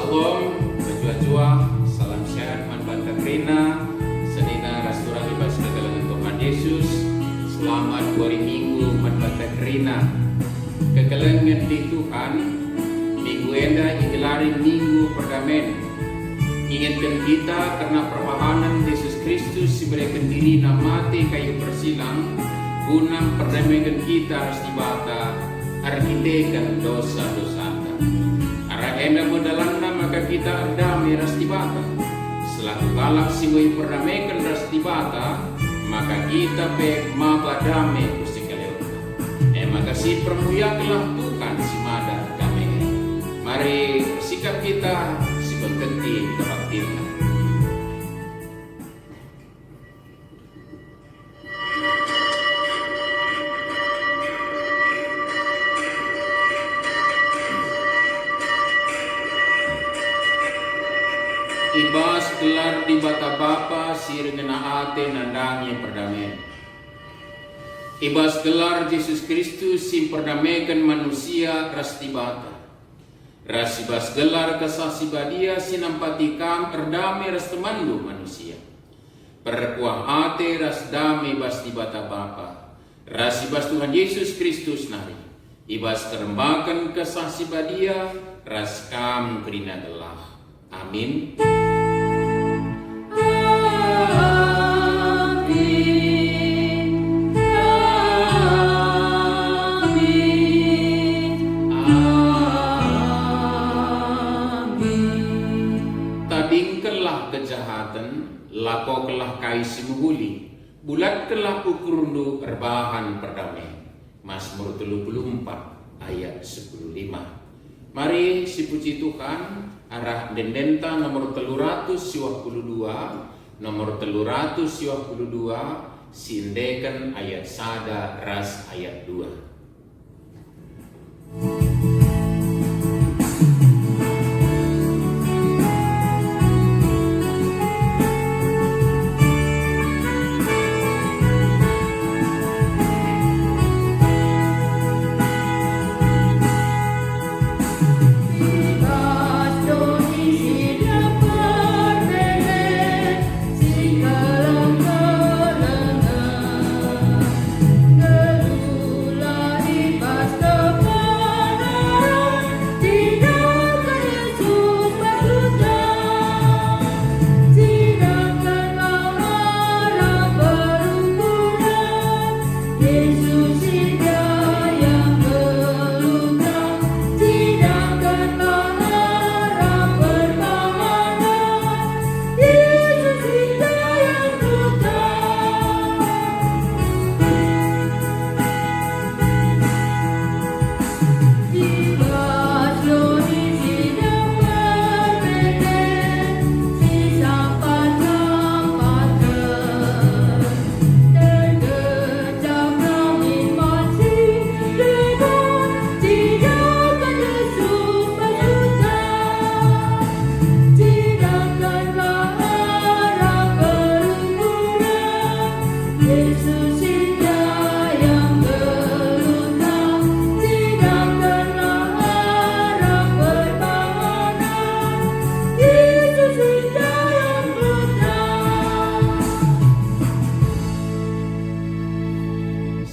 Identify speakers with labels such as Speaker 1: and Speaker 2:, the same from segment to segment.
Speaker 1: Shalom, berjua-jua, salam sehat, manfaat Rina, sedina rasturang ibas kegalagan Tuhan Yesus. Selamat hari Minggu, manfaat Rina. Kegalagan di Tuhan, minggu enda digelari Minggu Perdamaian. Ingatkan kita karena perbahanan Yesus Kristus diberikan diri mati kayu persilang, guna perdamaian kita harus dibata, arkitekan dosa-dosa. Arah enda modalana maka kita damai ras dibata. Selaku balak siwai perdamaikan ras dibata, maka kita pe maba damai kusti kaleona. Maka si permuyakanlah Tuhan si mada damai. Mari sikap kita si berkenti kebaktian. Ibas gelar di bata bapa sir ngena ate nandangi perdamaian. Ibas gelar Yesus Kristus sim perdamaikan manusia ras di bata. Ras ibas gelar kesasi badia sinampati kam erdamai ras temandu manusia. Perkuah ate ras damai bas di bata bapa. Ras ibas Tuhan Yesus Kristus nari. Ibas terembakan kesasi badia ras kam kerina gelah. Amin. Tadingkanlah kejahatan, lakokanlah kaisi menghuli, bulatkanlah ukurundu erbahan perdamaian. Mazmur 34 ayat 15. Mari si puji Tuhan, arah dendenta nomor 322, nomor 322, sindekan ayat sada ras ayat 2.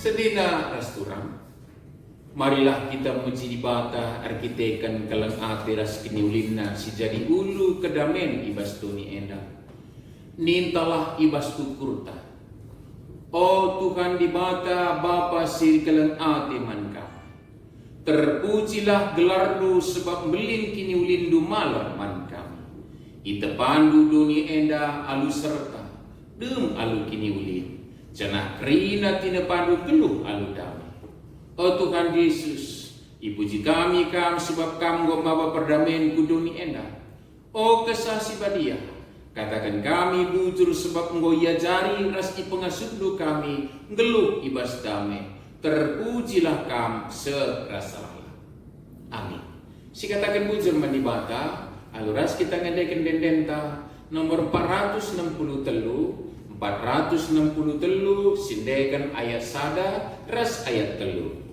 Speaker 1: Sedina rasturang, marilah kita muji di bata arkitekan kalang ate ras kiniulina si jadi ulu kedamen ibas tuni enda. Nintalah ibas ukurta. Oh Tuhan di bata bapa sir kalang ate manka. Terpujilah gelardu sebab melin kiniulindu malam man kami. Ita pandu duni enda alu serta dem alu kiniulin. Cenah kerina tina pandu geluh alu damai. Oh Tuhan Yesus, ipuji kami kam sebab kam gomawa perdamaian kuduni enda. Oh kesasi badia, katakan kami bujur sebab ngoya jari ras ipengasudu kami geluh ibas damai. Terpujilah kam serasalah. Amin. Si katakan bujur manibata, aluras kita ngedekan dendenta nomor 463 sindekan ayat sada ras ayat 3.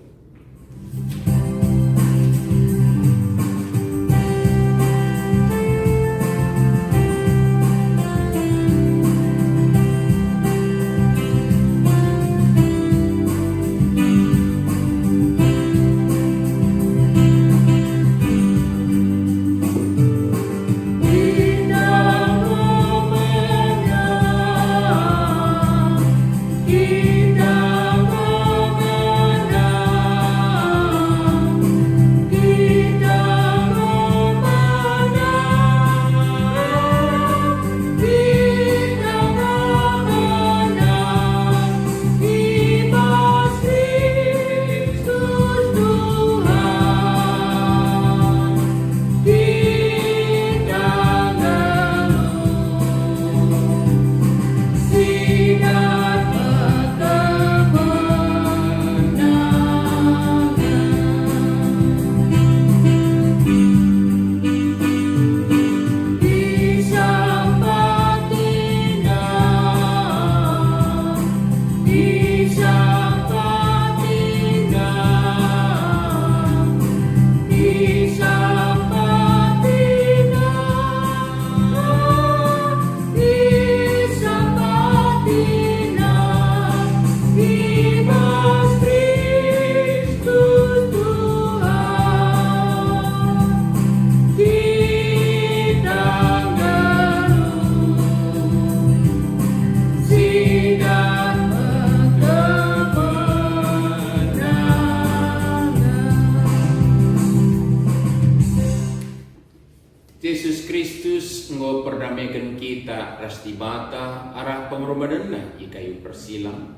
Speaker 1: Yesus Kristus engkau perdamaikan kita ras di bata arah pengrobadanna i kayu persilang.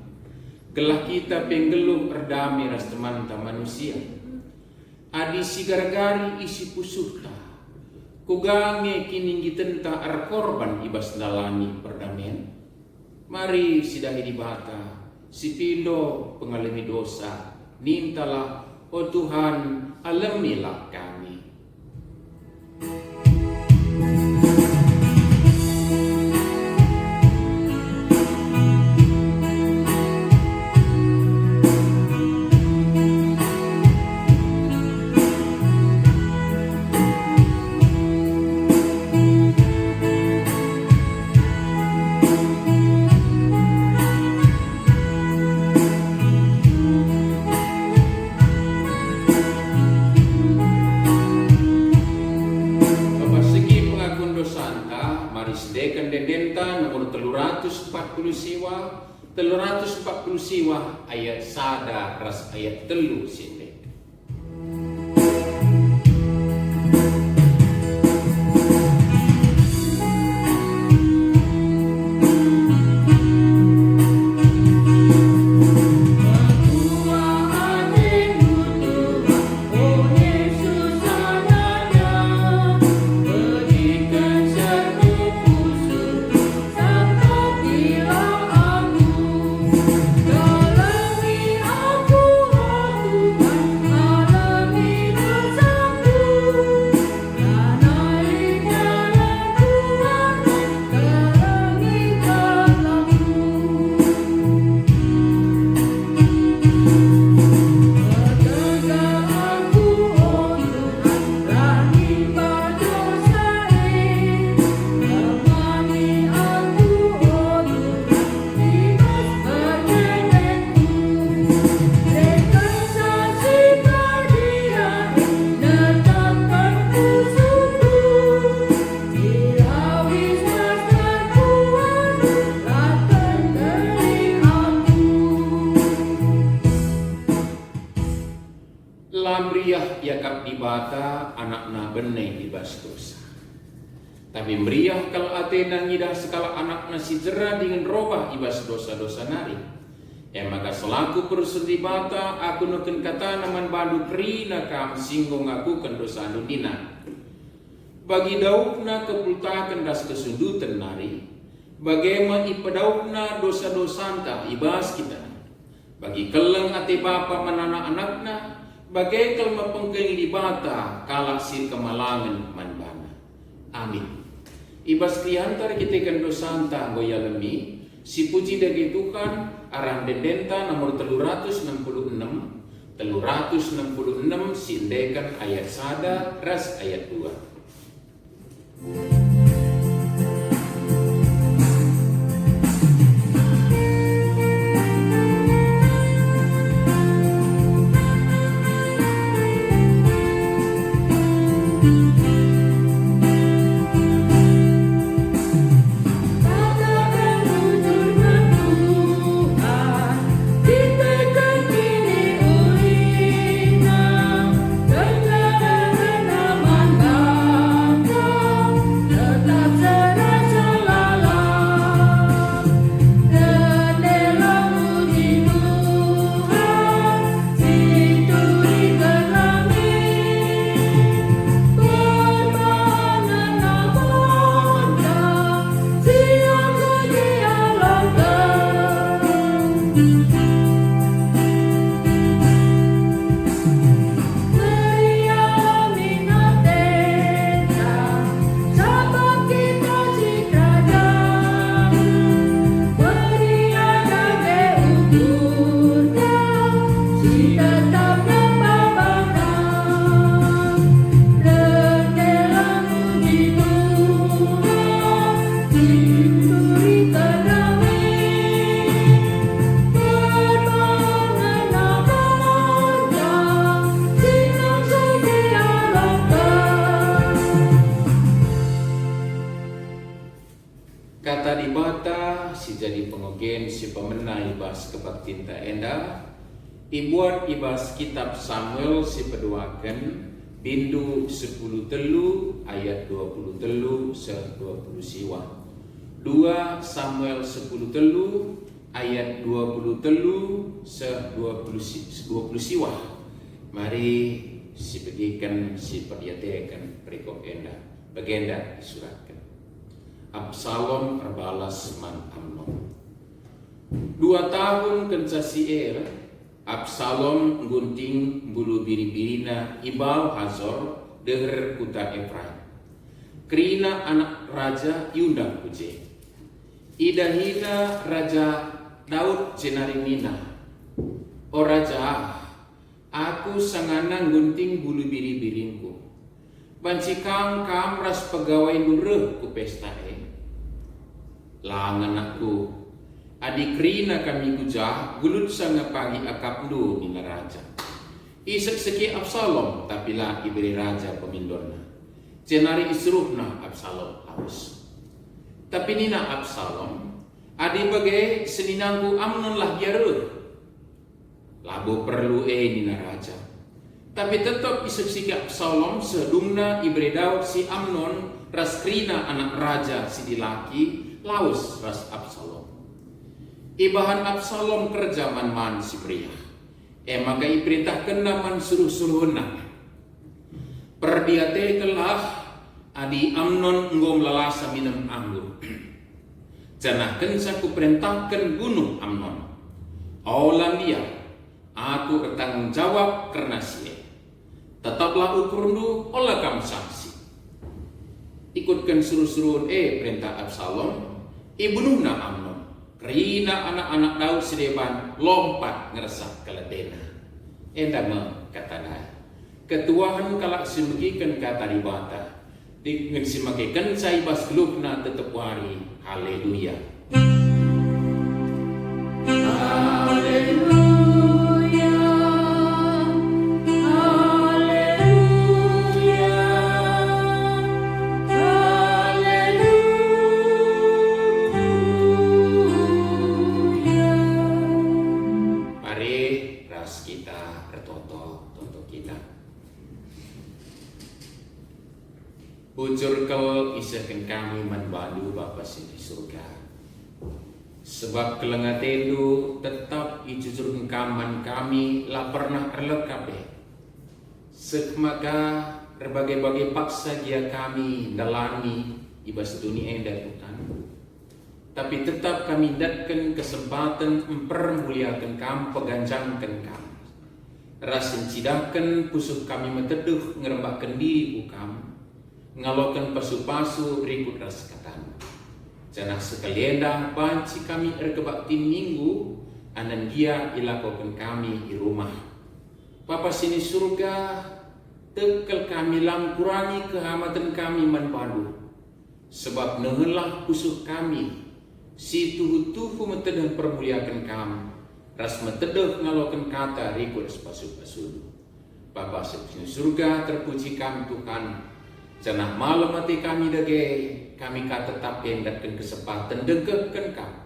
Speaker 1: Gelah kita penggeluh erdami ras teman-teman manusia. Adi si gargari isi pusuhta. Kugange kini gitenta ar korban ibas dalani perdamaian. Mari sidahi di bata si pindo pengalami dosa. Nintalah oh Tuhan alamilah kami. Nomor 340 siwa ayat sada ras ayat telu sindek. Lamriah yakap di bata anakna benih ibas dosa. Tapi meriah kalau atena ngidah sekala anakna si jera dengan robah ibas dosa-dosa nari. Maka selaku perusun di bata aku nuken kata naman bandu krina kam singgung aku kan dosa nudina. Bagi daupna kepultakan das kesundutan nari. Bagaimana ipadaupna dosa-dosanta ibas kita. Bagi keleng ati bapa menana anakna. Bagai kelma pengkengi di bata kalah sir kemalangan manbana. Amin. Ibas kriantar kita kan dosanta goyalemi si puji dari Tuhan arang dendenta nomor 366 sindekan ayat sada ras ayat 2. Ibas kitab Samuel si peduaken Bindu 10 telu ayat 20 telu se 20 siwa. 2 Samuel 10 telu ayat 20 telu se 20 siwa. Mari si bagikan si perdiatekan perikop enda bagenda disuratkan. Absalom berbalas man Amnon. 2 tahun kenca sier Absalom gunting bulu biri-birina ibal Hazor deher kuta Efraim. Krina anak raja Yundang kuje. Idahina raja Daud jenarimina. O raja, aku sanganang gunting bulu biri-birinku. Bancikang kamras pegawai nureh ku pesta langan aku. Adik Rina kami gujah gulut sanga pagi akap du nina raja. Isak seki Absalom tapi lah iberi raja pemindorna. Cenari isruhna Absalom haus. Tapi nina Absalom adi bagai seninangku Amnon lah biaruh. Labu perlu nina raja. Tapi tetap isak seki Absalom sedungna iberi Daud si Amnon ras Krina anak raja si dilaki laus ras Absalom. Ibahan Absalom kerja man si pria. Maka iperintahkan naman suruh-suruhna. Perdiate kelah adi Amnon ngom lalasa minum anggur. Janahkan saku perintahkan bunuh Amnon. Aulan dia, aku bertanggung jawab karena sie. Tetaplah ukur du olah kam saksi. Ikutkan suruh-suruhun perintah Absalom, ibunuhna Amnon. Rina anak-anak Daud sedeban lompat ngeresak keledena. Endama kata dah. Ketuahan kalak semegikan kata dibata. Dengan semakikan saya bas gelupna tetap wari. Haleluya. Haleluya. Bujur kau isakan kami manbadu Bapa di surga. Sebab kelengat itu tetap ijujurkan kaman kami lah pernah erlek kabe. Sekmaka berbagai-bagai paksa dia kami dalami ibas dunia endah hutan. Tapi tetap kami datkan kesempatan mempermuliakan kamu, peganjangkan kamu. Rasin cidahkan pusuh kami menteduh ngerembakkan diri kamu. Ngalokan pasu-pasu berikut ras katamu. Janah sekalian banci kami erkebakti minggu anan dia ilakokan kami di rumah. Papa sini surga tekel kami lang kurangi kehamatan kami manpadu. Sebab nehelah pusuh kami si tuhu-tuhu mentedah permuliakan kami. Ras mentedah ngalokan kata rikut pasu-pasu. Papa sini surga terpuji kami Tuhan. Janah malam hati kami dage, kami kata tetap datkan kesempatan degahkan kami.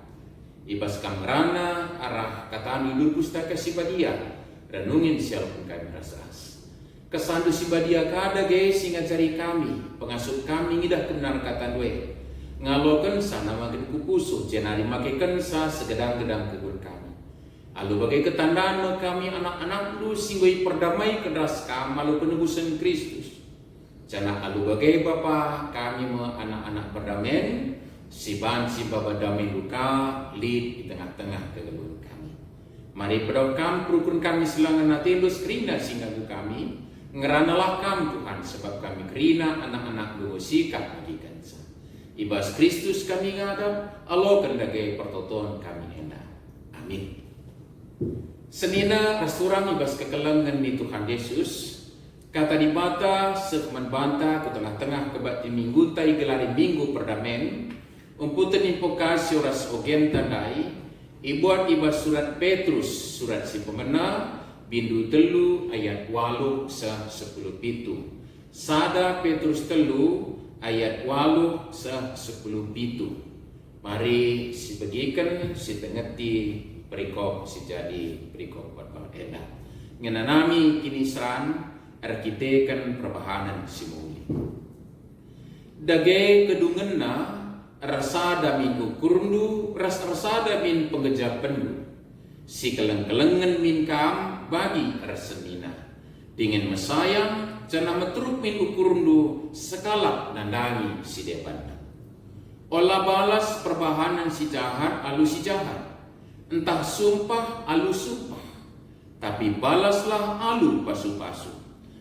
Speaker 1: Ibas kamrana arah kata hidup pustaka si badia, renungin siapun kami rasas. Kesandu si badia kada ge singa cari kami, pengasuh kami ngidah kenar kata due. Ngalokan sana makin kupusuh, jenari makikan sa segedang-gedang kebun kami. Alu bagai ketandaan kami anak-anak lu singgoi perdamai keras kami malu penebusan Kristus. Janah alu bagai Bapa kami anak-anak berdamen si Bapa damai luka lid di tengah-tengah kebun kami. Mari pedokam perukun kami selangan natindus kerina singgagu kami ngeranalah kami Tuhan sebab kami kerina anak-anak lu sikap bagi kansa. Ibas Kristus kami ngadap Allah kendagai pertoton kami hendak. Amin. Senina restoran ibas kekelangan di Tuhan Yesus. Kata di mata sekman banta ke tengah-tengah kebakti minggu tai gelari minggu perdamen umputan impokasi oras ogen tandai ibuat ibas surat Petrus surat si pemena bindu telu ayat 8 sa 10 pitu sada Petrus telu ayat 8 sa 10 pitu. Mari si bagikan si tengeti perikop si jadi perikop buat enak ngenanami kini seran arkitekan perbahanan simuli. Dage kedungenna rasada min ukurndu rasada min penggejapendu. Si keleng-kelengen min kam bagi rasenina. Dengan mesayang jana metruk min ukurndu sekalak nandangi si depanda. Olah balas perbahanan si jahat alu si jahat. Entah sumpah alu sumpah. Tapi balaslah alu pasu-pasu.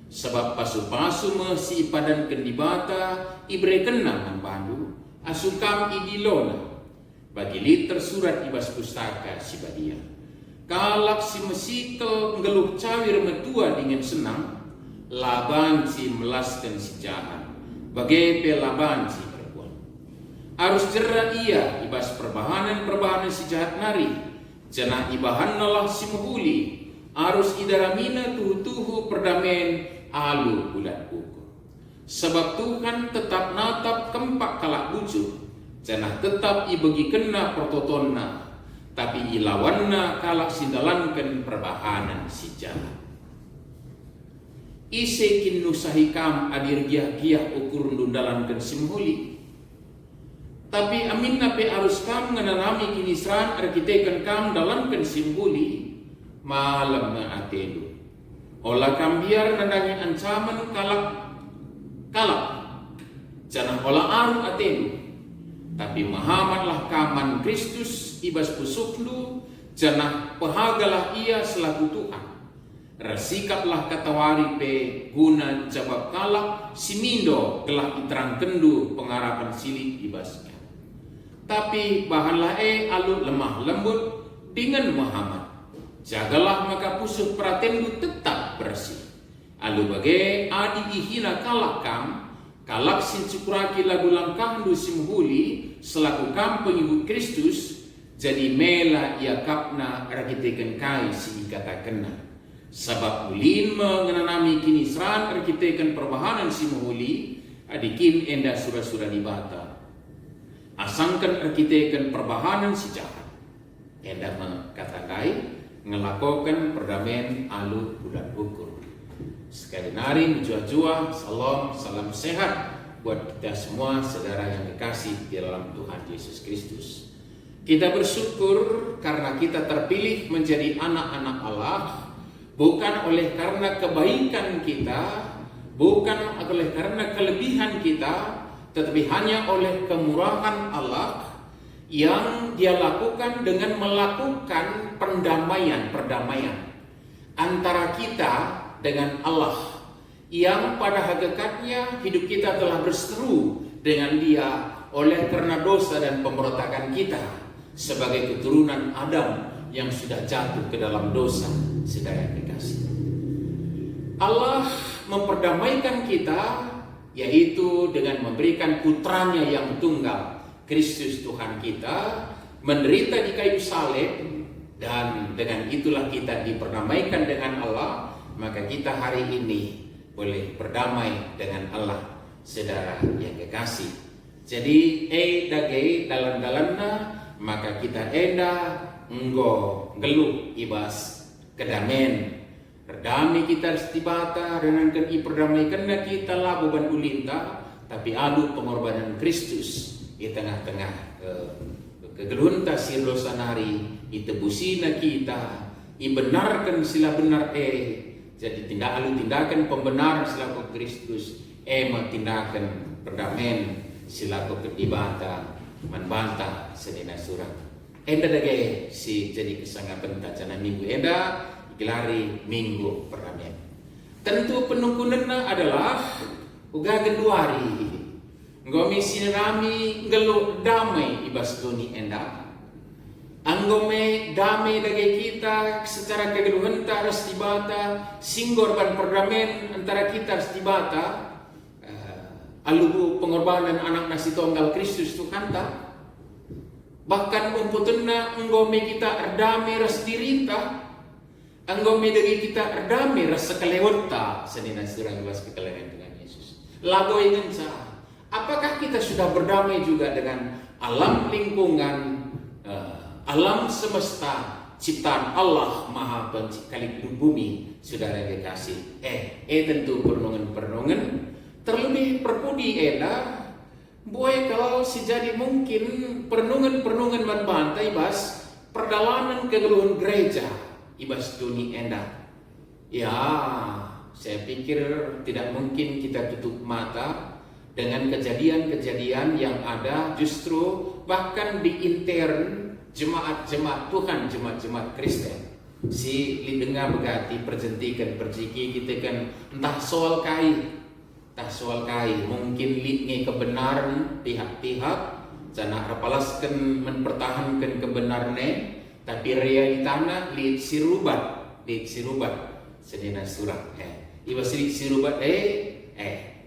Speaker 1: Sebab pasu-pasu mesi padan kendibata ibre kena membandu asukam idilona. Bagi liter surat ibas pustaka si badia. Kalak si mesikel ngeluh cawir metua dengan senang. Laban si melaskan si jahat. Bagai pelaban si perempuan. Arus jerat ia ibas perbahanan si jahat nari. Jana ibahan nalah si muhuli. Arus idaramina tuhu-tuhu perdamen alu bulan ukur. Sebab Tuhan tetap natap kempak kalak bujuk. Janah tetap ibagi kena pertotonna. Tapi ilawanna kalak sindalankan perbahanan si jahat. Ise kin nusahikam adir giah-giah ukur nundalankan si muhuli. Tapi amin nape arus kam ngananami kinisran arkitekan kam dalankan si muhuli. Malam na atelu. Olah kam biar nandangi ancaman kalak. Jangan olah aru atelu. Tapi mahamatlah kaman Kristus ibas pusuklu. Jangan pahagalah ia selaku Tuhan. Rasikaplah katawari pe guna jawab kalak. Simindo telah iterang kendu pengarapan silik ibasnya. Tapi bahanlah alu lemah lembut dengan Muhammad. Jagalah maka pusuk pratendu tetap bersih. Alu bagai adi ihina kalak kam, kalak sin cukuraki lagu langkahdu simhuli selaku kam pengikut Kristus, jadi mela ia kapna arkitekan kai si kata kena. Sebab ulin mengenanami kini seran arkitekan perbahanan simhuli, adikin enda surah-surah dibata. Asangkan arkitekan perbahanan si jahat. Enda kata kai ngelakukan perdamaian alu bulan ukur. Sekali nari menjua-jua, salam sehat buat kita semua saudara yang dikasih di dalam Tuhan Yesus Kristus. Kita bersyukur karena kita terpilih menjadi anak-anak Allah, bukan oleh karena kebaikan kita, bukan oleh karena kelebihan kita, tetapi hanya oleh kemurahan Allah yang dia lakukan dengan melakukan perdamaian antara kita dengan Allah, yang pada hakikatnya hidup kita telah berseteru dengan Dia oleh karena dosa dan pemberontakan kita sebagai keturunan Adam yang sudah jatuh ke dalam dosa. Saudara kekasih, Allah memperdamaikan kita yaitu dengan memberikan putranya yang tunggal, Kristus Tuhan kita, menderita di kayu salib, dan dengan itulah kita diperdamaikan dengan Allah. Maka kita hari ini boleh berdamai dengan Allah, saudara yang kekasih. Jadi dage dalam-dalamna maka kita enda enggo geluh ibas kedamen. Perdamai kita harus dibata dengan perdamaikan kita lah beban ulinta, tapi alu pengorbanan Kristus di tengah-tengah kegelunta dosa nari itebusina kita ibenarkan sila benar jadi tindakan pembenar selaku Kristus tindakan perdamaian selaku kedibata manbanta sedina surat enda dage si jadi kesangapan tajana minggu enda gelari minggu perdamaian. Tentu penungkunanna adalah uga genduari ngomi sinirami ngelu damai ibas doni enda. Anggome damai dage kita secara kegeluhan harus dibata, singgorban perdamaian antara kita harus dibata. Alubu pengorbanan anak nasi tunggal Kristus Tuhan ta. Bahkan umputena anggome kita erdamai ras dirita. Anggome dage kita erdamai ras sekelewata senina surang ibas kekelewan dengan Yesus. Lago ingin sa. Apakah kita sudah berdamai juga dengan alam lingkungan, alam semesta, ciptaan Allah Maha Pencipta bumi, saudara yang kekasih. Tentu perenungan terlebih perpudi boy kalau sejadi mungkin perenungan membantai bas perdalaman kegeluhan gereja ibas dunia endah. Ya, saya pikir tidak mungkin kita tutup mata dengan kejadian-kejadian yang ada, justru bahkan di intern jemaat-jemaat Tuhan, jemaat-jemaat Kristen. Si lidenga begati perjentikan perjiki kita kan entah soal kai, mungkin lidnge kebenaran pihak-pihak jana rapalaskan mempertahankan kebenarannya, tapi realitana lid sirubat sedina surat ibas lid sirubat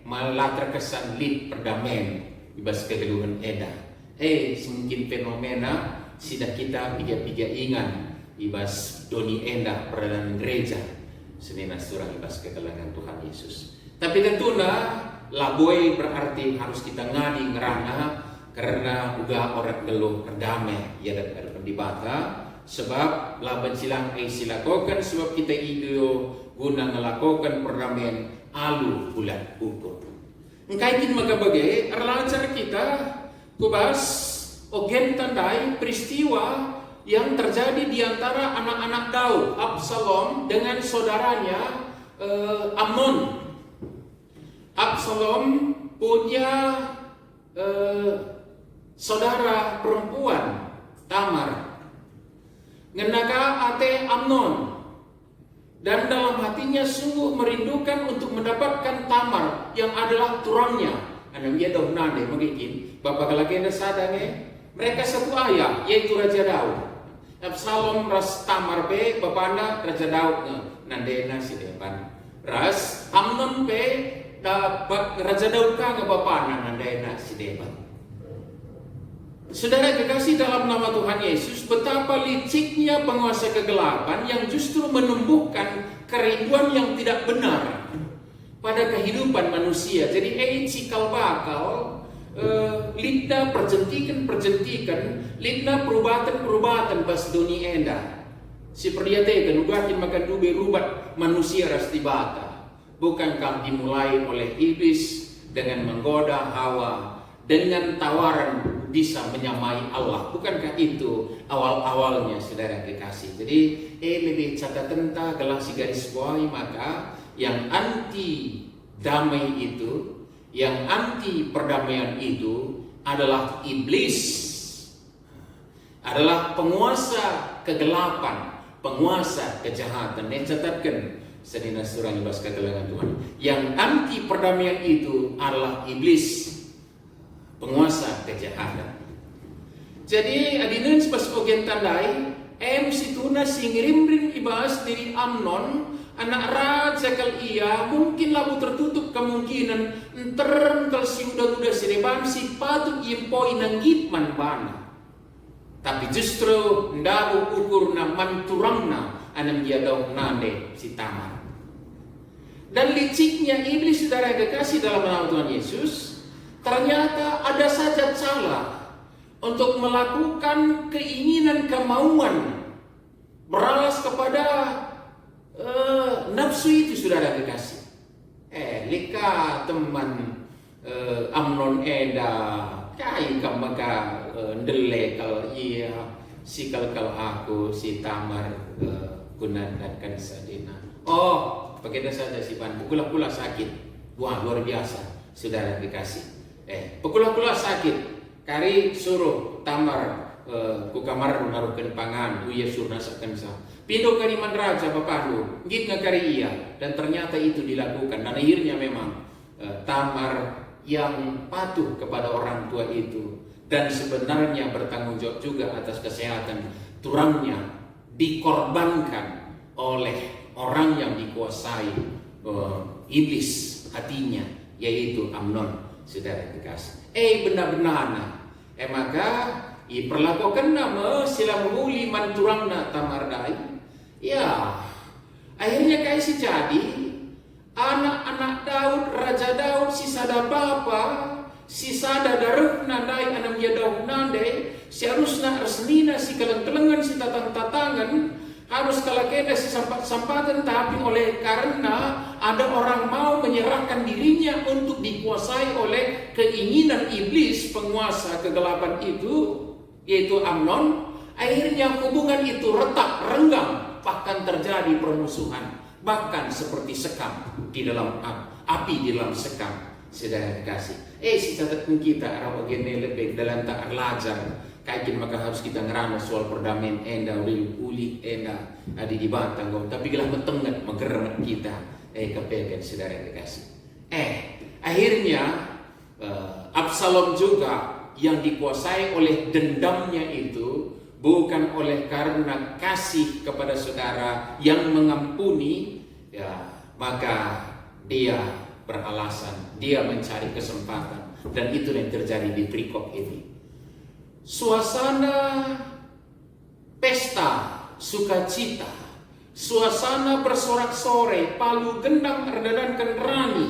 Speaker 1: malah terkesan lid perdamaian ibas kegeluhan mungkin fenomena sidah kita piga ingan ibas doni endah perdana gereja sedina surat ibas kegelangan Tuhan Yesus. Tapi tentunya laboy berarti harus kita ngadi ngerana karena uga orang geluh perdamai ya dari pendibata sebab laban silang silakokan sebab kita ido guna ngelakokan perdamaian alu bulan hukum. Engkaitin maka bagai arlancar kita kubas ogen tandai peristiwa yang terjadi di antara anak-anak Daud, Absalom dengan saudaranya Amnon. Absalom punya saudara perempuan Tamar, ngenaka ate Amnon, dan dalam hatinya sungguh merindukan untuk mendapatkan Tamar yang adalah turangnya. Anam dia dah nade magikin bapak kalagenda sadange mereka satu ayah yaitu Raja Daud. Absalom ras Tamar pe bapana Raja Daud nandena si depan ras Amnon pe dapat Raja Daud ka bapana nandena si depan. Saudara kekasih dalam nama Tuhan Yesus, betapa liciknya penguasa kegelapan yang justru menumbuhkan kerinduan yang tidak benar pada kehidupan manusia. Jadi cikal bakal lidna perjentikan, lidna perubatan bas dunia endah. Si perdiatekan ugatin makan dubi rubat manusia rastibata. Bukankah dimulai oleh iblis dengan menggoda Hawa dengan tawaran bisa menyamai Allah? Bukankah itu awal-awalnya saudara kekasih? Jadi lebih catatan gelas si garis bawahi, maka yang anti damai itu, yang anti perdamaian itu adalah iblis, adalah penguasa kegelapan, penguasa kejahatan. Catatkan sedina surah ibas kegelangan Tuhan. Yang anti perdamaian itu adalah iblis, penguasa kejahatan. Jadi adinun pas ogen tandai situna singrimring ibas diri Amnon anak raja kal ia mungkin labu tertutup kemungkinan enterengkal si udah sireban si patut impoi nanggit man bana. Tapi justru ndabu ukurna manturangna anam dia daun nade si Tamar. Dan liciknya iblis saudara kekasih dalam nama Tuhan Yesus, ternyata ada saja salah untuk melakukan keinginan kemauan beralas kepada nafsu itu saudara kekasih. Lika teman Amnon eda kai kamaka ndele kal iya sikal kal aku si Tamar gunakan sadina. Begitu saja si pan pukul-pukul sakit. Wah, luar biasa saudara kekasih. Pukul-pukul sakit. Kari suruh Tamar ku kamar naruhkan pangan, uya surna sakensa. Pindo kari man raja bapahu, git ngakari iya, dan ternyata itu dilakukan. Dan akhirnya memang Tamar yang patuh kepada orang tua itu dan sebenarnya bertanggung jawab juga atas kesehatan turangnya dikorbankan oleh orang yang dikuasai iblis hatinya, yaitu Amnon, saudara kekasih. Benar-benar maka perlakukan nama sila menghuli manturangna Tamardai. Ya, akhirnya kaisi jadi anak-anak Daud, Raja Daud, si sada bapa, si sada daruk nandai anam yadau nandai seharusnya resnina si keleng-kelengan si tatang-tatangan harus kalakeda si sampatan, tapi oleh karena ada orang mau menyerahkan dirinya untuk dikuasai oleh keinginan iblis penguasa kegelapan itu, yaitu Amnon, akhirnya hubungan itu retak, renggang, bahkan terjadi permusuhan, bahkan seperti sekam di dalam api di dalam sekam. Saudara kasih, si catatan kita arah bagian lebih dalam tak lajar kajian, maka harus kita ngerana soal perdamaian enda udah uli enda adi di batang kau, tapi gelah metengat mengeremat kita kepekan saudara kasih. Akhirnya Absalom juga yang dikuasai oleh dendamnya itu bukan oleh karena kasih kepada saudara yang mengampuni, ya maka dia beralasan, dia mencari kesempatan, dan itu yang terjadi di perikop ini. Suasana pesta sukacita, suasana bersorak-sorai, palu gendang ardadankan rani,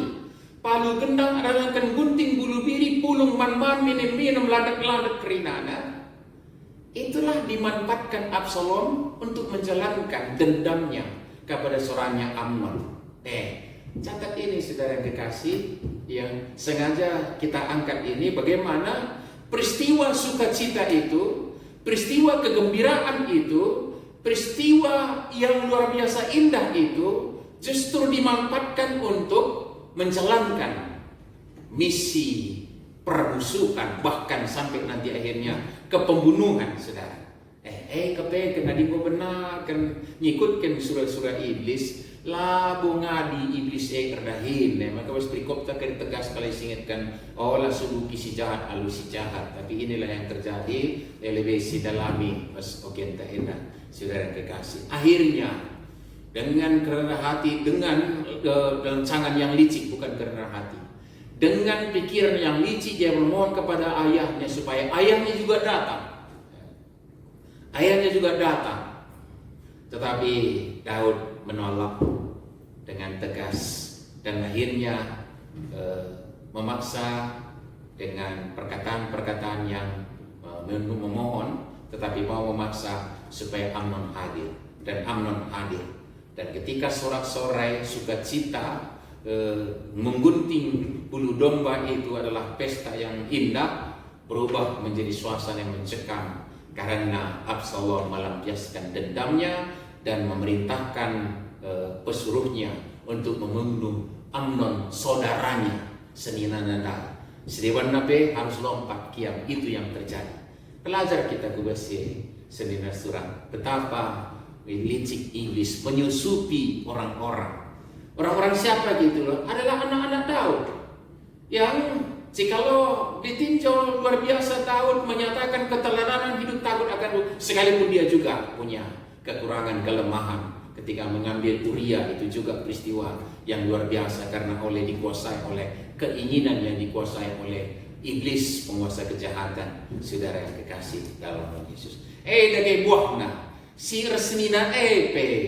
Speaker 1: palu gendang ardadankan gunting bulu biri, pulung man-man minim-minim ladak-ladak kerinana. Itulah dimanfaatkan Absalom untuk menjalankan dendamnya kepada seorangnya Amnon. Catat ini saudara yang kekasih, yang sengaja kita angkat ini, bagaimana peristiwa sukacita itu, peristiwa kegembiraan itu, peristiwa yang luar biasa indah itu justru dimanfaatkan untuk menjalankan misi permusuhan, bahkan sampai nanti akhirnya ke pembunuhan saudara. Kepengen adi benar kan ngikutkan surah-surah iblis labu ngadi iblis erdahin, maka was perikop tak tegas kali singatkan lah subuh si jahat alu si jahat, tapi inilah yang terjadi lebih si dalami pas oke tak enak saudara kekasih. Akhirnya dengan kerana hati, dengan rancangan yang licik, bukan karena hati, dengan pikiran yang licik dia memohon kepada ayahnya supaya ayahnya juga datang. Ayahnya juga datang, tetapi Daud menolak dengan tegas dan akhirnya memaksa dengan perkataan-perkataan yang memohon, tetapi mau memaksa supaya Amnon hadir, dan Amnon hadir. Dan ketika sorak-sorai sukacita menggunting bulu domba itu adalah pesta yang indah, berubah menjadi suasana yang mencekam karena Absalom melampiaskan dendamnya dan memerintahkan pesuruhnya untuk membunuh Amnon saudaranya seninananda. Sedewan nabe harus lompat kiam, itu yang terjadi. Pelajar kita kubasi senina surah betapa licik iblis menyusupi orang-orang. Orang-orang siapa gitu loh? Adalah anak-anak Daud yang jikalau ditinjau luar biasa Daud menyatakan keteladanan hidup takut akan, sekalipun dia juga punya kekurangan, kelemahan. Ketika mengambil Uria itu juga peristiwa yang luar biasa karena dikuasai oleh keinginan yang dikuasai oleh iblis, penguasa kejahatan. Saudara yang kekasih dalam Yesus. Dari buahna si resnina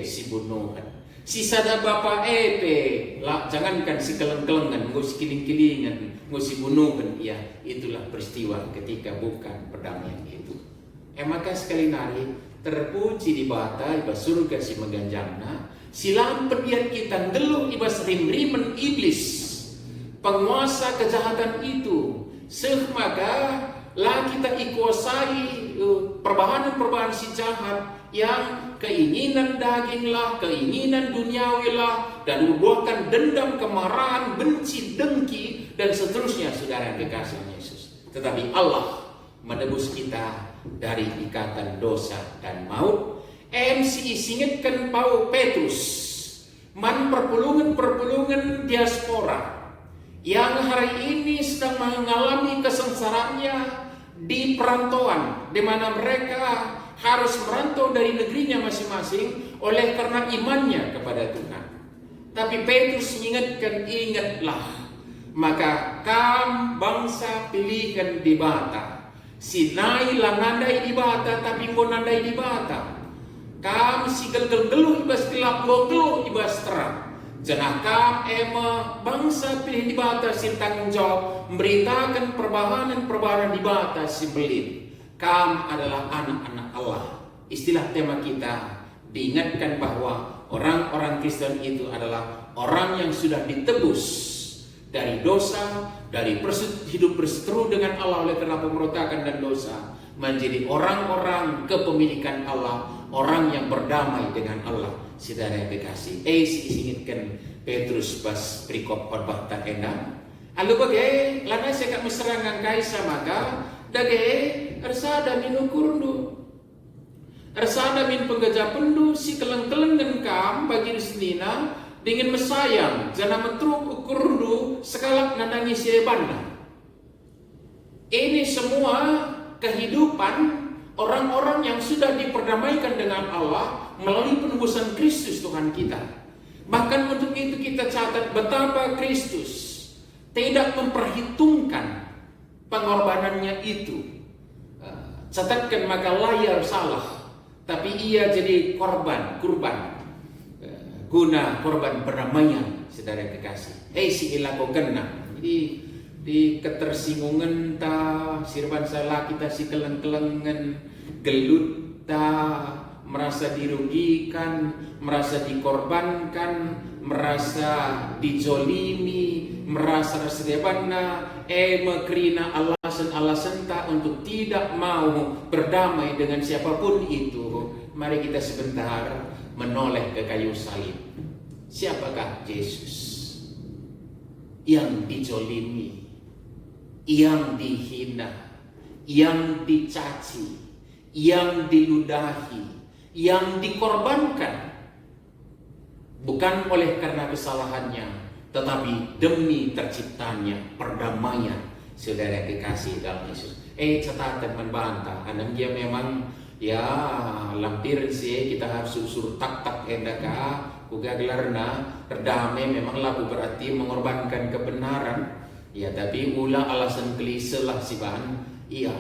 Speaker 1: si bunuhan. Si sada bapa lah, jangankan si keleng-kelengan, nggak si kiling-kilingan, nggak si bunuhan, ya itulah peristiwa ketika bukan perdamaian itu. Maka sekali nari terpuji di bata ibas surga si meganjangna, si lampet yang kita ngeluh ibas rim-rimen iblis, penguasa kejahatan itu, maka lah kita ikuasai perbahanan si jahat yang keinginan daging lah, keinginan duniawi lah, dan membuahkan dendam, kemarahan, benci, dengki, dan seterusnya saudara yang kekasih Yesus. Tetapi Allah menebus kita dari ikatan dosa dan maut. MC singetkan Paul Petrus man perpulungan diaspora yang hari ini sedang mengalami kesengsaraannya di perantauan, di mana mereka harus merantau dari negerinya masing-masing oleh karena imannya kepada Tuhan. Tapi Petrus mengingatkan, ingatlah, maka kam bangsa pilihan di bata, sinai lang nandai di bata, tapi mo nandai di bata. Kam si geluh ibas gelap, lo geluh ibas terang. Janah kam ema bangsa pilih di batas si tanggung jawab memberitakan perbahanan di batas si belit. Kam adalah anak-anak Allah. Istilah tema kita diingatkan bahwa orang-orang Kristen itu adalah orang yang sudah ditebus dari dosa, dari hidup berseteru dengan Allah oleh karena pemberontakan dan dosa, menjadi orang-orang kepemilikan Allah, orang yang berdamai dengan Allah. Saudara yang dikasih, ingatkan Petrus pas perikop khotbah tak enak. Alu bagai lana sekat meserangan kaisa maka dage ersada min ukurundu. Ersada min penggajah pendu si keleng-kelengan kam bagi senina dingin mesayang jana metruk ukurundu sekalak nandangi sirebanda. Ini semua kehidupan orang-orang yang sudah diperdamaikan dengan Allah melalui penebusan Kristus Tuhan kita. Bahkan untuk itu kita catat betapa Kristus tidak memperhitungkan pengorbanannya itu. Catatkan maka layar salah, tapi ia jadi kurban guna korban perdamaian, saudara kekasih. Si ilaku kena. Jadi di ketersinggungan ta sirban salah kita si keleng-kelengan gelut ta merasa dirugikan, merasa dikorbankan, merasa dijolimi, merasa tersedebana, mekrina alasan-alasan tak untuk tidak mau berdamai dengan siapapun itu. Mari kita sebentar menoleh ke kayu salib. Siapakah Yesus? Yang dijolimi, yang dihina, yang dicaci, yang diludahi, yang dikorbankan, bukan oleh karena kesalahannya, tetapi demi terciptanya perdamaian. Saudara kekasih dalam Yesus. Catatan membantah, karena dia memang ya lampir sih kita harus susur tak endaka kuga gelarna terdamai memang laku berarti mengorbankan kebenaran. Ya tapi ulah alasan klise lah si bahan. Iya